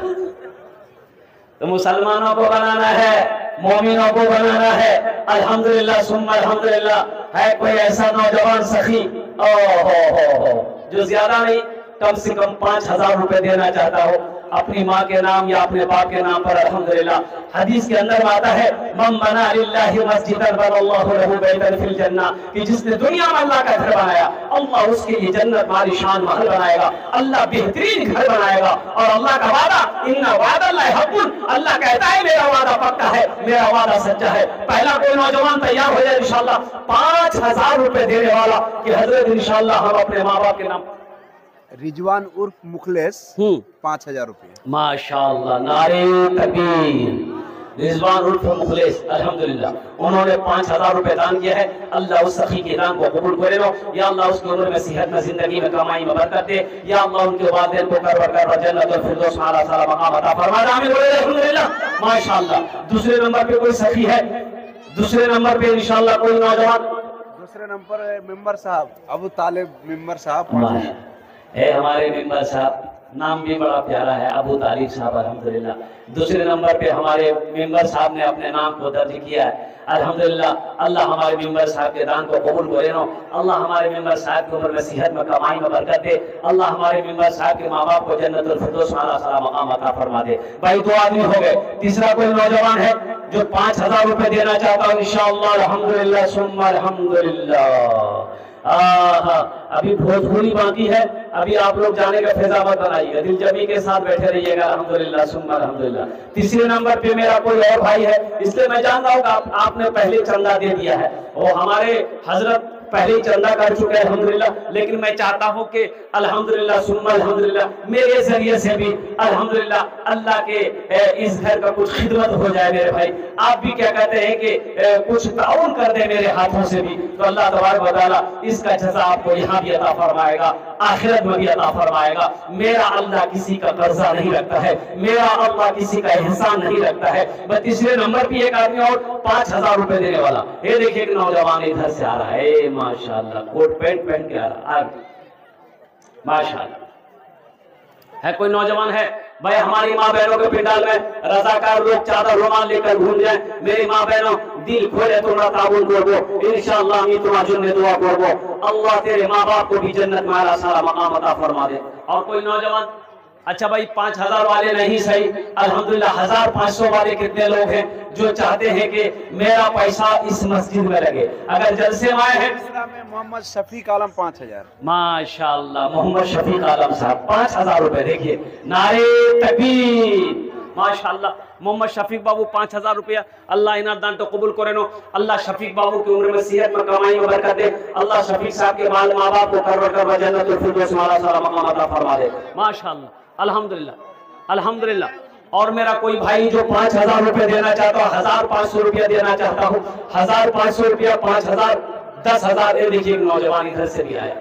तो मुसलमानों को बनाना है, मोमिनों को बनाना है। अल्हम्दुलिल्लाह सुम्मा अल्हम्दुलिल्लाह। है कोई ऐसा नौजवान सखी हो जो ज्यादा नहीं कम से कम 5,000 रुपए देना चाहता हो अपनी माँ के नाम या अपने बाप के नाम पर? अल्हम्दुलिल्लाह हदीस के अंदर आता है मन बना लिल्लाहि मस्जिदन बनल्लाहु लहु बैतन फिल जन्ना, कि जिसने दुनिया में अल्लाह का घर बनाया अल्लाह उसके लिए जन्नत वाली शान महल बनाएगा, अल्लाह बेहतरीन घर बनाएगा। और अल्लाह का वादा इन्ना वादल्लाहि हक़्क़ुन, अल्लाह कहता है मेरा वादा पक्का है, मेरा वादा सच्चा है। पहला कोई नौजवान तैयार हो जाए इंशाअल्लाह 5,000 रुपए देने वाला कि हजरत इंशाअल्लाह हम अपने माँ बाप के नाम। रिजवान उर्फ मुखलेस 5,000 रुपये। माशाअल्लाह, नारे तकबीर। रिजवान उर्फ मुखलेस अल्हम्दुलिल्लाह उन्होंने 5,000 रुपए दान किया है। अल्लाह उस सखी के दान को कबूल करे लो। या अल्लाह उसकी उम्र में, सेहत में, जिंदगी में, कमाई में बरकत दे। या अल्लाह उनके वालिदैन को कर जन्नतुल फिरदौस में आला साला मकाम अता फरमा दे। आमीन बोले अल्हम्दुलिल्लाह। माशाअल्लाह दूसरे नंबर पे कोई सखी है? दूसरे नंबर पे इंशाअल्लाह कोई नौजवान? दूसरे नंबर मेंबर साहब अबू तालिब मेंबर साहब है, हमारे मेंबर साहब, नाम भी बड़ा प्यारा है, अबू तालिब साहब अल्हम्दुलिल्लाह। दूसरे नंबर पे हमारे मेंबर साहब ने अपने नाम को दर्ज किया है अल्हम्दुलिल्लाह। अल्लाह हमारे मेंबर साहब के दान को कबूल करे नो। अल्लाह हमारे मेंबर साहब की उम्र में, सेहत में, कमाई में बरकत दे। अल्लाह हमारे मेंबर साहब के माँ बाप को जन्नतुल फिरदौस में आला साला मकाम अता फरमा दे। भाई 2 आदमी हो गए। तीसरा कोई नौजवान है जो 5,000 रुपए देना चाहता हो? इंशाअल्लाह अल्हम्दुलिल्लाह सुम्मा अल्हम्दुलिल्लाह। अभी भोजपुरी बाकी है, अभी आप लोग जाने का फैजा मत बनाइएगा, दिलजमी के साथ बैठे रहिएगा। अल्हम्दुलिल्लाह सुम्मा अल्हम्दुलिल्लाह। तीसरे नंबर पे मेरा कोई और भाई है, इसलिए मैं जानता हूँ कि आपने पहले चंदा दे दिया है। वो हमारे हजरत पहले ही चंदा कर चुके हैं अल्हम्दुलिल्लाह, लेकिन मैं चाहता हूँ कि अल्हम्दुलिल्लाह सुम्मा अल्हम्दुलिल्लाह मेरे जरिए से भी अल्हम्दुलिल्लाह अल्लाह के इस घर का कुछ खिदमत हो जाए। मेरे भाई आप भी क्या कहते हैं कि कुछ ताउन कर दे मेरे हाथों से भी, तो अल्लाह तबारक व तआला इसका जज़ा आपको यहाँ भी अता फरमाएगा, आखिरत में भी अता फरमाएगा। मेरा अल्लाह किसी का कर्जा नहीं रखता है, मेरा अल्लाह किसी का एहसान नहीं रखता है। बस तीसरे नंबर पे एक आदमी और 5,000 रुपए देने वाला। ये देखिए एक नौजवान इधर से आ रहा है, माशाअल्लाह कोट पैंट पहन के आ रहा है, माशाअल्लाह। है कोई नौजवान है? भाई हमारी माँ बहनों के पिंडाल में रजाकार लोग चादर रुमाल लेकर घूम जाए। मेरी माँ बहनों दिल खोले तुम्हारा ताबून करबो इंशाअल्लाह, আমি তোমার জন্য দোয়া করব अल्लाह तेरे माँ बाप को भी जन्नत में आला सारा मकाम अता फरमा दे। और कोई नौजवान? अच्छा भाई 5,000 वाले नहीं सही, अल्हम्दुलिल्लाह 1,500 वाले कितने लोग हैं जो चाहते हैं कि मेरा पैसा इस मस्जिद में लगे? अगर जलसे में आए हैं मोहम्मद शफीक आलम 5,000। माशाअल्लाह मोहम्मद शफीक आलम साहब 5,000 रुपए। देखिए नारे तकबीर, माशाअल्लाह मोहम्मद शफीक बाबू 5,000 रुपया। अल्लाह इनाम दान तो कबूल करे नो। अल्लाह शफीक बाबू की उम्र में, सेहत में, कमाई में बरकत दे। अल्लाह शफीक साहब के माँ बाप को कर जन्नतुल फिरदौस में आला साला मकाम अता फरमा दे। माशाअल्लाह अल्हम्दुलिल्लाह अल्हम्दुलिल्लाह। और मेरा कोई भाई जो 5,000 रुपए देना चाहता हो, 1,500 रुपया देना चाहता हूँ, 1,500 रुपया, 5,000, 10,000। ये देखिए एक नौजवान इधर से भी आया,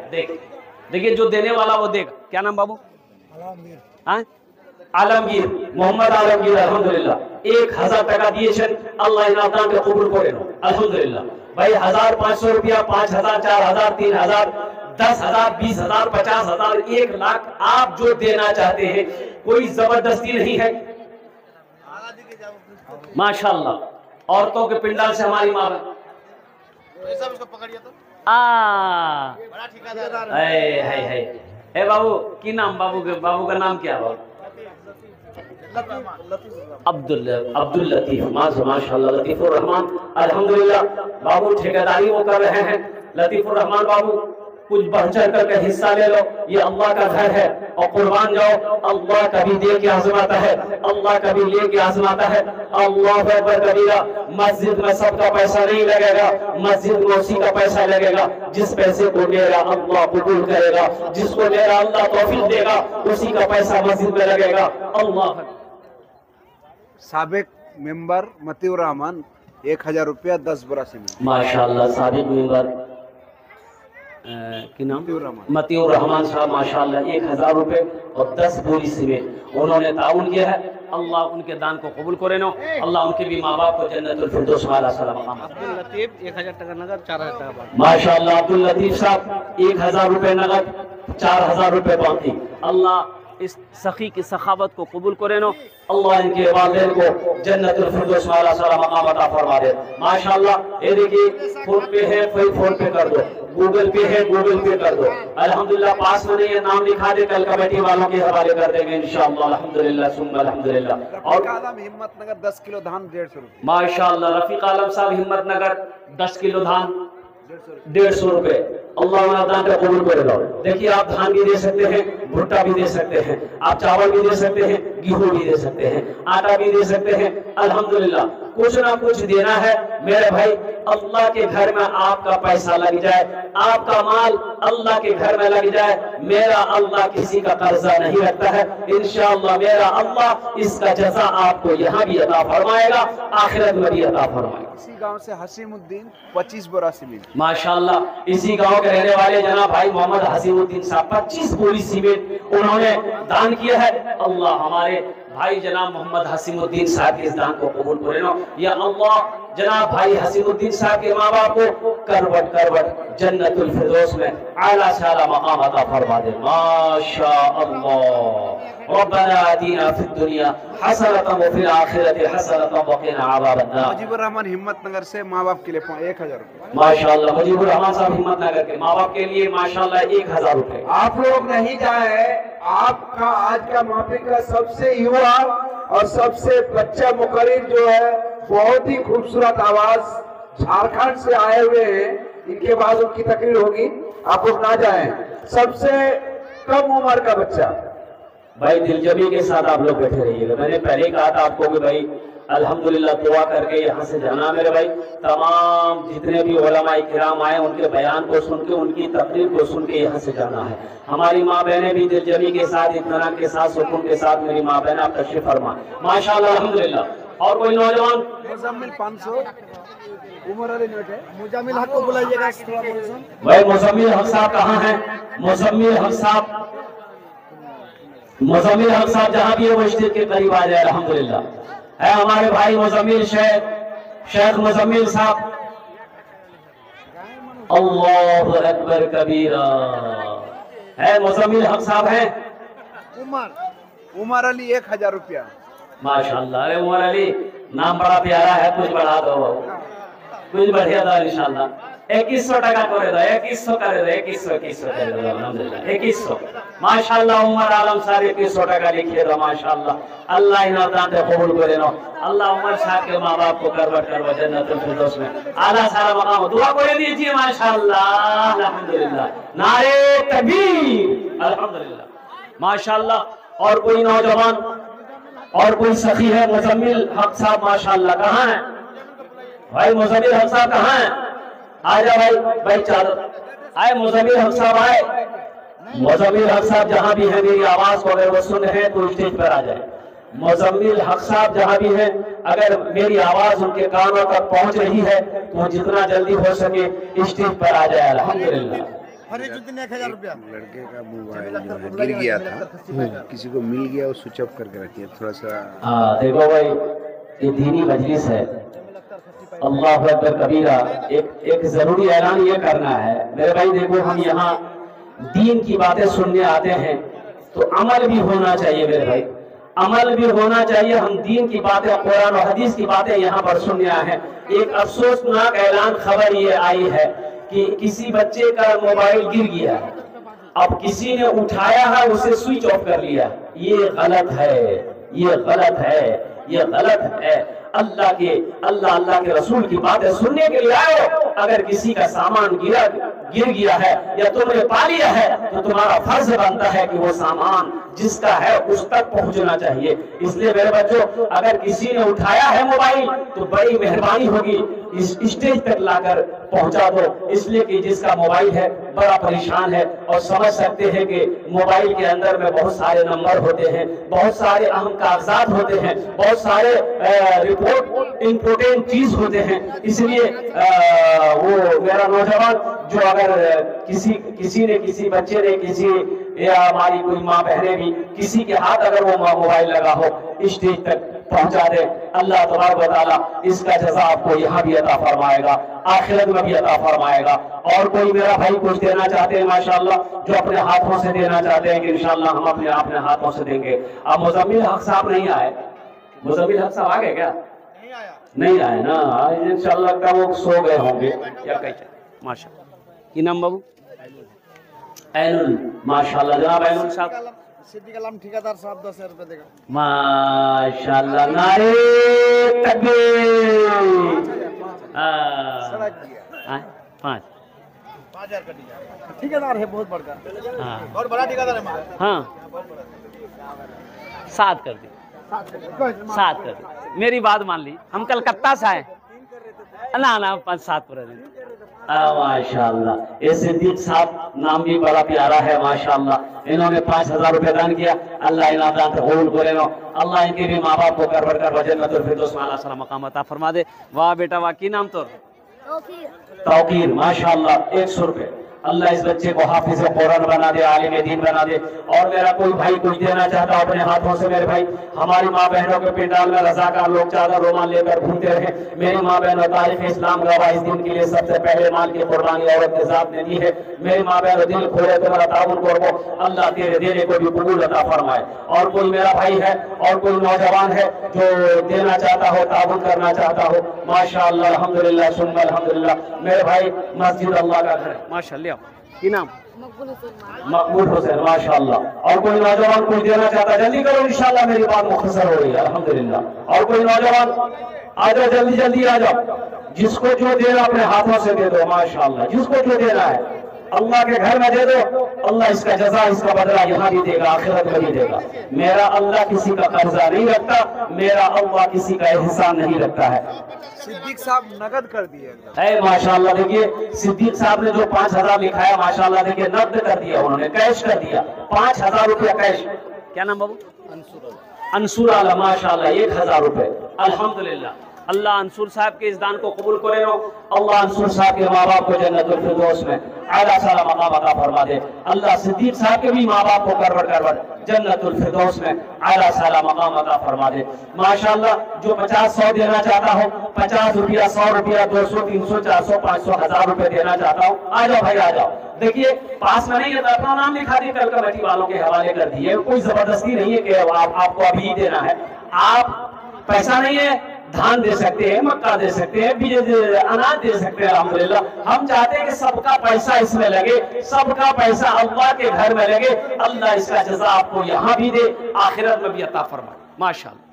देखिए जो देने वाला वो देगा। क्या नाम बाबू? आलमगीर, मोहम्मद आलमगीर अल्हम्दुलिल्लाह 1,000 टाका दिए। अल्लाह इनाम के कबूल करे अल्हम्दुलिल्लाह। भाई 1,500 रुपया, 5,000, 4,000, 3,000, 10,000, 20,000, 50,000, 1 लाख आप जो देना चाहते हैं, कोई जबरदस्ती नहीं है। माशाअल्लाह औरतों के पिंडाल से हमारी माँ है बाबू की नाम, बाबू का नाम क्या है? अब्दुल लतीफ। माशाअल्लाह लतीफुर रहमान अल्हम्दुलिल्लाह। बाबू ठेकेदारी वो कर रहे हैं। लतीफुर रहमान बाबू कुछ बढ़ चढ़ करके हिस्सा ले लो, ये अल्लाह का घर है और कुर्बान जाओ। अल्लाह कभी दे के आजमाता है, अल्लाह कभी ले के आजमाता है। अल्लाह अकबर कबीरा। मस्जिद में सबका पैसा नहीं लगेगा, मस्जिद में उसी का पैसा लगेगा जिस पैसे को मेरा अल्लाह कबूल करेगा, जिसको मेरा अल्लाह तौफीक देगा उसी का पैसा मस्जिद में लगेगा। अल्लाह साबिक मेंबर मतीउर रहमान 1000 रुपया 10 बोरा सीमेंट। माशाल्लाह साबिक मेंबर की नाम मतीउर रहमान साहब माशाल्लाह 1000 रुपए और 10 बोरी सीमेंट उन्होंने ताउन किया है। अल्लाह उनके दान को कबूल करे नो। अल्लाह उनके भी माँ बाप को जन्नतुल फिरदौस वाला सलाम मकाम। अब्दुल लतीफ 1000 टका नगद 4000 टका माशाल्लाह अब्दुल लतीफ साहब 1000 रुपए नगद 4000 रुपए बाकी। अल्लाह इस सखी की सखावत को कबूल करे नो। अल्लाह इनके वालिदैन को जन्नतुल फिरदौस वाला सारा मकाम अता फरमा दे। माशाल्लाह ये देखिए फोन पे है, फोन पे कर दो, गूगल पे है, गूगल पे कर दो। अल्हम्दुलिल्लाह पास में ये नाम लिखा दे, कल कमेटी वालों के हवाले कर देंगे इंशाअल्लाह। अल्हम्दुलिल्लाह सुम्मा अल्हम्दुलिल्लाह। और आलम हिम्मतनगर 10 किलो धान 150 रुपये। माशाल्लाह रफीक आलम साहब हिम्मतनगर 10 किलो धान 150 रुपए। अल्लाह दान का कबूल करे लो। देखिए आप धान भी दे सकते हैं, भुट्टा भी दे सकते हैं, आप चावल भी दे सकते हैं, गेहूं भी दे सकते हैं, आटा भी दे सकते हैं। अल्हम्दुलिल्लाह कुछ ना कुछ देना है मेरे भाई। अल्लाह के घर में आपका पैसा लग जाए, आपका माल अल्लाह के घर में लग जाए। मेरा अल्लाह किसी का कर्जा नहीं रखता है। इंशाअल्लाह मेरा अल्लाह इसका जज़ा आपको यहाँ भी अता फरमाएगा, आखिरत में भी अता फरमाएगा। इसी गांव से हसीमुद्दीन 25 बोरा सीमेंट। माशाल्लाह इसी गांव के रहने वाले जनाब भाई मोहम्मद हसीमुद्दीन साहब 25 बोरी सीमेंट उन्होंने दान किया है। अल्लाह हमारे भाई जनाब मोहम्मद हसीमुद्दीन साहब के इस दान को कबूल करे नो। या अल्लाह जनाब भाई हसीमुद्दीन साहब के माँ बाप को करवट करवट जन्नतुल फिरदौस में आला से आला मकाम अता फरमा दे। माशाअल्लाह। रब्बना आतिना फिद दुनिया हसनतन व फिल आखिरति हसनतन व क़िना अज़ाबन्नार। मुजीबुर रहमान हिम्मतनगर से माँ बाप के लिए 1000 रुपये। माशाल्लाह मुजीबुर रहमान साहब हिम्मतनगर के माँ बाप के लिए माशाल्लाह 1000 रुपए। आप लोग नहीं जाए, आपका आज का महफिल का सबसे युवा और सबसे बच्चा मुकर्रिर जो है, बहुत ही खूबसूरत आवाज झारखंड से आए हुए हैं। इनके बाद उनकी तकरीर होगी, आप लोग ना जाएं। सबसे कम उम्र का बच्चा भाई दिलजमी के साथ आप लोग बैठे रहिएगा। मैंने पहले कहा था आपको कि भाई अल्हम्दुलिल्लाह दुआ करके यहाँ से जाना मेरे भाई। तमाम जितने भी उलमाए किराम आए उनके बयान को सुन के, उनकी तकरीर को सुन के यहाँ से जाना है। हमारी माँ बहनें भी दिलजमी के साथ, इत्मीनान के साथ, सुकून के साथ मेरी माँ बहन आप तशरीफ फरमा माशाल्लाह अल्हम्दुलिल्लाह। और कोई नौजवान मुजम्मिल 500 उमर अली नोट है। मुजम्मिल हक को बुलाइएगा भाई। मुजम्मिल हक साहब कहाँ हैं? मुजम्मिल हक साहब, मुजम्मिल हक साहब जहाँ भी है वो स्टेज के करीब आ जाए। अल्हम्दुलिल्लाह है हमारे भाई मुजम्मिल शेख मुजम्मिल साहब। अल्लाहु अकबर कबीरा है मुजम्मिल हक साहब है। उमर अली 1000 रुपया। माशाल्लाह। अरे उमर अली नाम बड़ा प्यारा है, कुछ बढ़ा दो, कुछ बढ़िया दो इंशाल्लाह। 2100 टका करे दो, 2100 करे दो, 2100 करे दो। अल्हम्दुलिल्लाह 2100 माशाल्लाह। उमर आलम साहब 2100 टका लिखिए दो माशाल्लाह। अल्लाह इन दान को कबूल करे नो। अल्लाह उमर साहब के माँ बाप को करवट करवट जन्नतुल फिरदौस में आला सारा मकाम दुआ करे दीजिए माशाल्लाह। अल्हम्दुलिल्लाह नारे तकबीर अल्हम्दुलिल्लाह माशाल्लाह। और कोई नौजवान और कोई सखी है? मुजम्मिल हक साहब माशाल्लाह कहाँ है भाई? मुजम्मिल हक साहब कहाँ है? आ जा भाई, भाई चादर आए। मुजम्मिल हक साहब आए। मुजम्मिल हक साहब जहां भी है मेरी आवाज को अगर वो सुन रहे हैं तो स्टेज पर आ जाए। मुजम्मिल हक साहब जहां भी है, अगर मेरी आवाज उनके कानों तक पहुंच रही है तो जितना जल्दी हो सके स्टेज पर आ जाए। अल्हम्दुलिल्लाह। 1000 रुपया। लड़के का मोबाइल गिर गया था, किसी को मिल गया, वो स्विच ऑफ करके रखिए थोड़ा सा। हाँ देखो भाई ये दीनी मजलिस है। अल्लाहु अकबर कबीरा। एक जरूरी ऐलान ये करना है मेरे भाई। देखो हम यहाँ दीन की बातें सुनने आते हैं तो अमल भी होना चाहिए मेरे भाई, अमल भी होना चाहिए। हम दीन की बातें, कुरान और हदीस की बातें यहाँ पर सुनने आए हैं। एक अफसोसनाक ऐलान खबर ये आई है कि किसी बच्चे का मोबाइल गिर गया, अब किसी ने उठाया है उसे स्विच ऑफ कर लिया। ये गलत है, ये गलत है, ये गलत है। अल्लाह के रसूल की बातें सुनने के लिए आए हो। अगर किसी का सामान गिर गया है या तुमने पा लिया है तो तुम्हारा फर्ज बनता है कि वो सामान जिसका है उस तक पहुंचना चाहिए। इसलिए मेरे बच्चों अगर किसी ने उठाया है मोबाइल तो बड़ी मेहरबानी होगी इस स्टेज तक लाकर पहुंचा दो, इसलिए कि जिसका मोबाइल है बड़ा परेशान है और समझ सकते हैं कि मोबाइल के अंदर में बहुत सारे नंबर होते हैं, बहुत सारे अहम कागजात होते हैं, बहुत सारे रिपोर्ट इंपोर्टेंट चीज होते हैं। इसलिए वो मेरा नौजवान जो अगर किसी ने किसी बच्चे ने किसी या हमारी कोई माँ बहने भी किसी के हाथ अगर वो मोबाइल लगा हो स्टेज तक पहुंचा दे, अल्लाह तबारक व तआला इसका जज़ा आपको यहाँ भी अता फरमाएगा, आखिरत में भी अता फरमाएगा। और कोई मेरा भाई कुछ देना चाहते हैं माशाअल्लाह, जो अपने हाथों से देना चाहते हैं कि इंशाअल्लाह हम अपने हाथों से देंगे। अब मुज़म्मिल हक साहब नहीं आए, मुज़म्मिल हक साहब आ गए क्या? नहीं आए ना, इंशाअल्लाह का वो सो गए होंगे या कहीं। माशाल्लाह। की नाम बाबू? ऐनुल, माशाअल्लाह जनाब ऐनुल साहब। सिद्दीक आलम ठेकेदार साहब 10,000 रुपए देगा। माशाअल्लाह, नारे तकबीर। 5,000 का ठेकेदार है, बहुत बड़का। हाँ बहुत बड़ा ठेकेदार है। हाँ, 7 कर दी, 7 कर दी, मेरी बात मान ली। हम कलकत्ता से आए ना 5-7 पूरा दिन। माशाअल्लाह, ये सिद्दीक साहब नाम भी बड़ा प्यारा है माशाअल्लाह। इन्होंने 5,000 रुपए दान किया, अल्लाह इन्हें दान कबूल करे। अल्लाह इनके भी माँ बाप को कर जन्नतुल फिरदौस में आला मकाम अता फरमा दे। वाह बेटा वाह, की नाम तो? तौकीर, माशाअल्लाह 100 रुपए। अल्लाह इस बच्चे को हाफिज कुरान बना दे, आलिम दीन बना दे। और मेरा कोई भाई कुछ देना चाहता अपने हाथों से, मेरे भाई हमारी माँ बहनों के पिंडाल में रज़ाकार लोग चादर रोमाल लेकर घूमते रहे। मेरी माँ बहनों तारीफ इस्लाम गवाह इस दिन के लिए सबसे पहले माल की कुर्बानी औरत के साथ ने दी है। मेरी माँ बहनों दिल खोले तुम्हारा ताउन करो, अल्लाह तेरे देने को भी कबूल अता फरमाए। और कोई मेरा भाई है और कोई नौजवान है जो देना चाहता हो, ताउन करना चाहता हो, माशाअल्लाह अल्हम्दुलिल्लाह सुम्मा अल्हम्दुलिल्लाह। मेरे भाई मस्जिद अल्लाह का घर है माशाल्लाह। की नाम? मकबूल हुसैन, माशाअल्लाह। और कोई नौजवान कोई देना चाहता है जल्दी करो, इंशाअल्लाह मेरी बात मुख्तसर हो रही है अल्हम्दुलिल्लाह। और कोई नौजवान आ जाओ, जल्दी आ जाओ, जिसको जो देना अपने हाथों से दे दो माशाअल्लाह, जिसको जो देना है अल्लाह के घर में दे दो, अल्लाह इसका जज़ा इसका बदला यहाँ भी देगा, आखिरत में भी देगा। मेरा अल्लाह किसी का कर्जा नहीं रखता, मेरा अल्लाह किसी का एहसान नहीं रखता है। सिद्दीक साहब नगद कर दिए है माशाअल्लाह। देखिए सिद्दीक साहब ने जो 5,000 लिखा है माशाअल्लाह, देखिए नकद कर दिया उन्होंने, कैश कर दिया, 5,000 रुपया कैश। क्या नाम बाबू? अंसुर आला, माशाअल्लाह 1,000 रुपए, अल्हम्दुलिल्लाह। अल्लाह अंसुर साहब के इस दान को कबूल करे। अल्लाह अंसुर साहब के माँ बाप को जन्नतुल फिरदौस में आला साला मकाम अता फरमा दे। अल्लाह सिद्दीक साहब के भी माँ बाप को करवट जन्नतुल फिरदौस में आला साला मकाम अता फरमा दे माशाअल्लाह। जो 50-100 देना चाहता हो, 50 रुपया, 100 रुपया, 200, 300, 400, 500, 1000 रुपए देना चाहता हो, आ जाओ भाई आ जाओ। देखिए पास में नहीं है तो अपना नाम लिखा दिए, कल कमेटी वालों के हवाले कर दिए। कोई जबरदस्ती नहीं है कि आपको अभी ही देना है। आप पैसा नहीं है, धान दे सकते हैं, मक्का दे सकते हैं, बीज अनाज दे सकते हैं अल्हम्दुलिल्लाह। हम चाहते हैं कि सबका पैसा इसमें लगे, सबका पैसा अल्लाह के घर में लगे, अल्लाह इसका जज़ा आपको यहाँ भी दे, आखिरत में भी अता फरमाए माशाअल्लाह।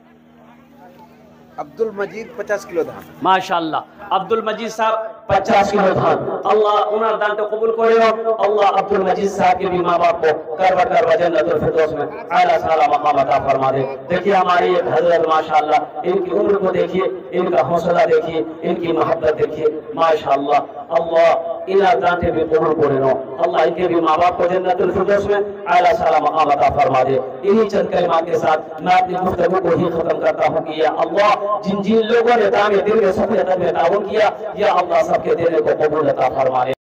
अब्दुल मजीद 50 किलो धान, माशाअल्लाह। अब्दुल मजीद साहब 50 किलो धान, अल्लाह उन्हें दान तो कबूल करे। अल्लाह अब्दुल मजीद साहब के भी माँ बाप को करवट जन्नतुल फिरदौस में आला साला मकाम अता फरमा दे। देखिए हमारी एक हजरत माशाअल्लाह, इनकी उम्र को देखिए, इनका हौसला देखिए, इनकी मोहब्बत देखिए माशाअल्लाह। अल्लाह इना दांते भी कबूल करे। अल्लाह इनके भी माँ बाप को जन्नतुल फिरदौस में आला साला मकाम अता फरमा दे। इन्हीं चंद कलिमात के साथ मैं अपनी गुफ्तगू को ही खत्म करता हूँ कि या अल्लाह जिन लोगों ने दामे दिल में सफेद में ताउन किया, या अल्लाह सबके देने को कबूल अता फरमा दे।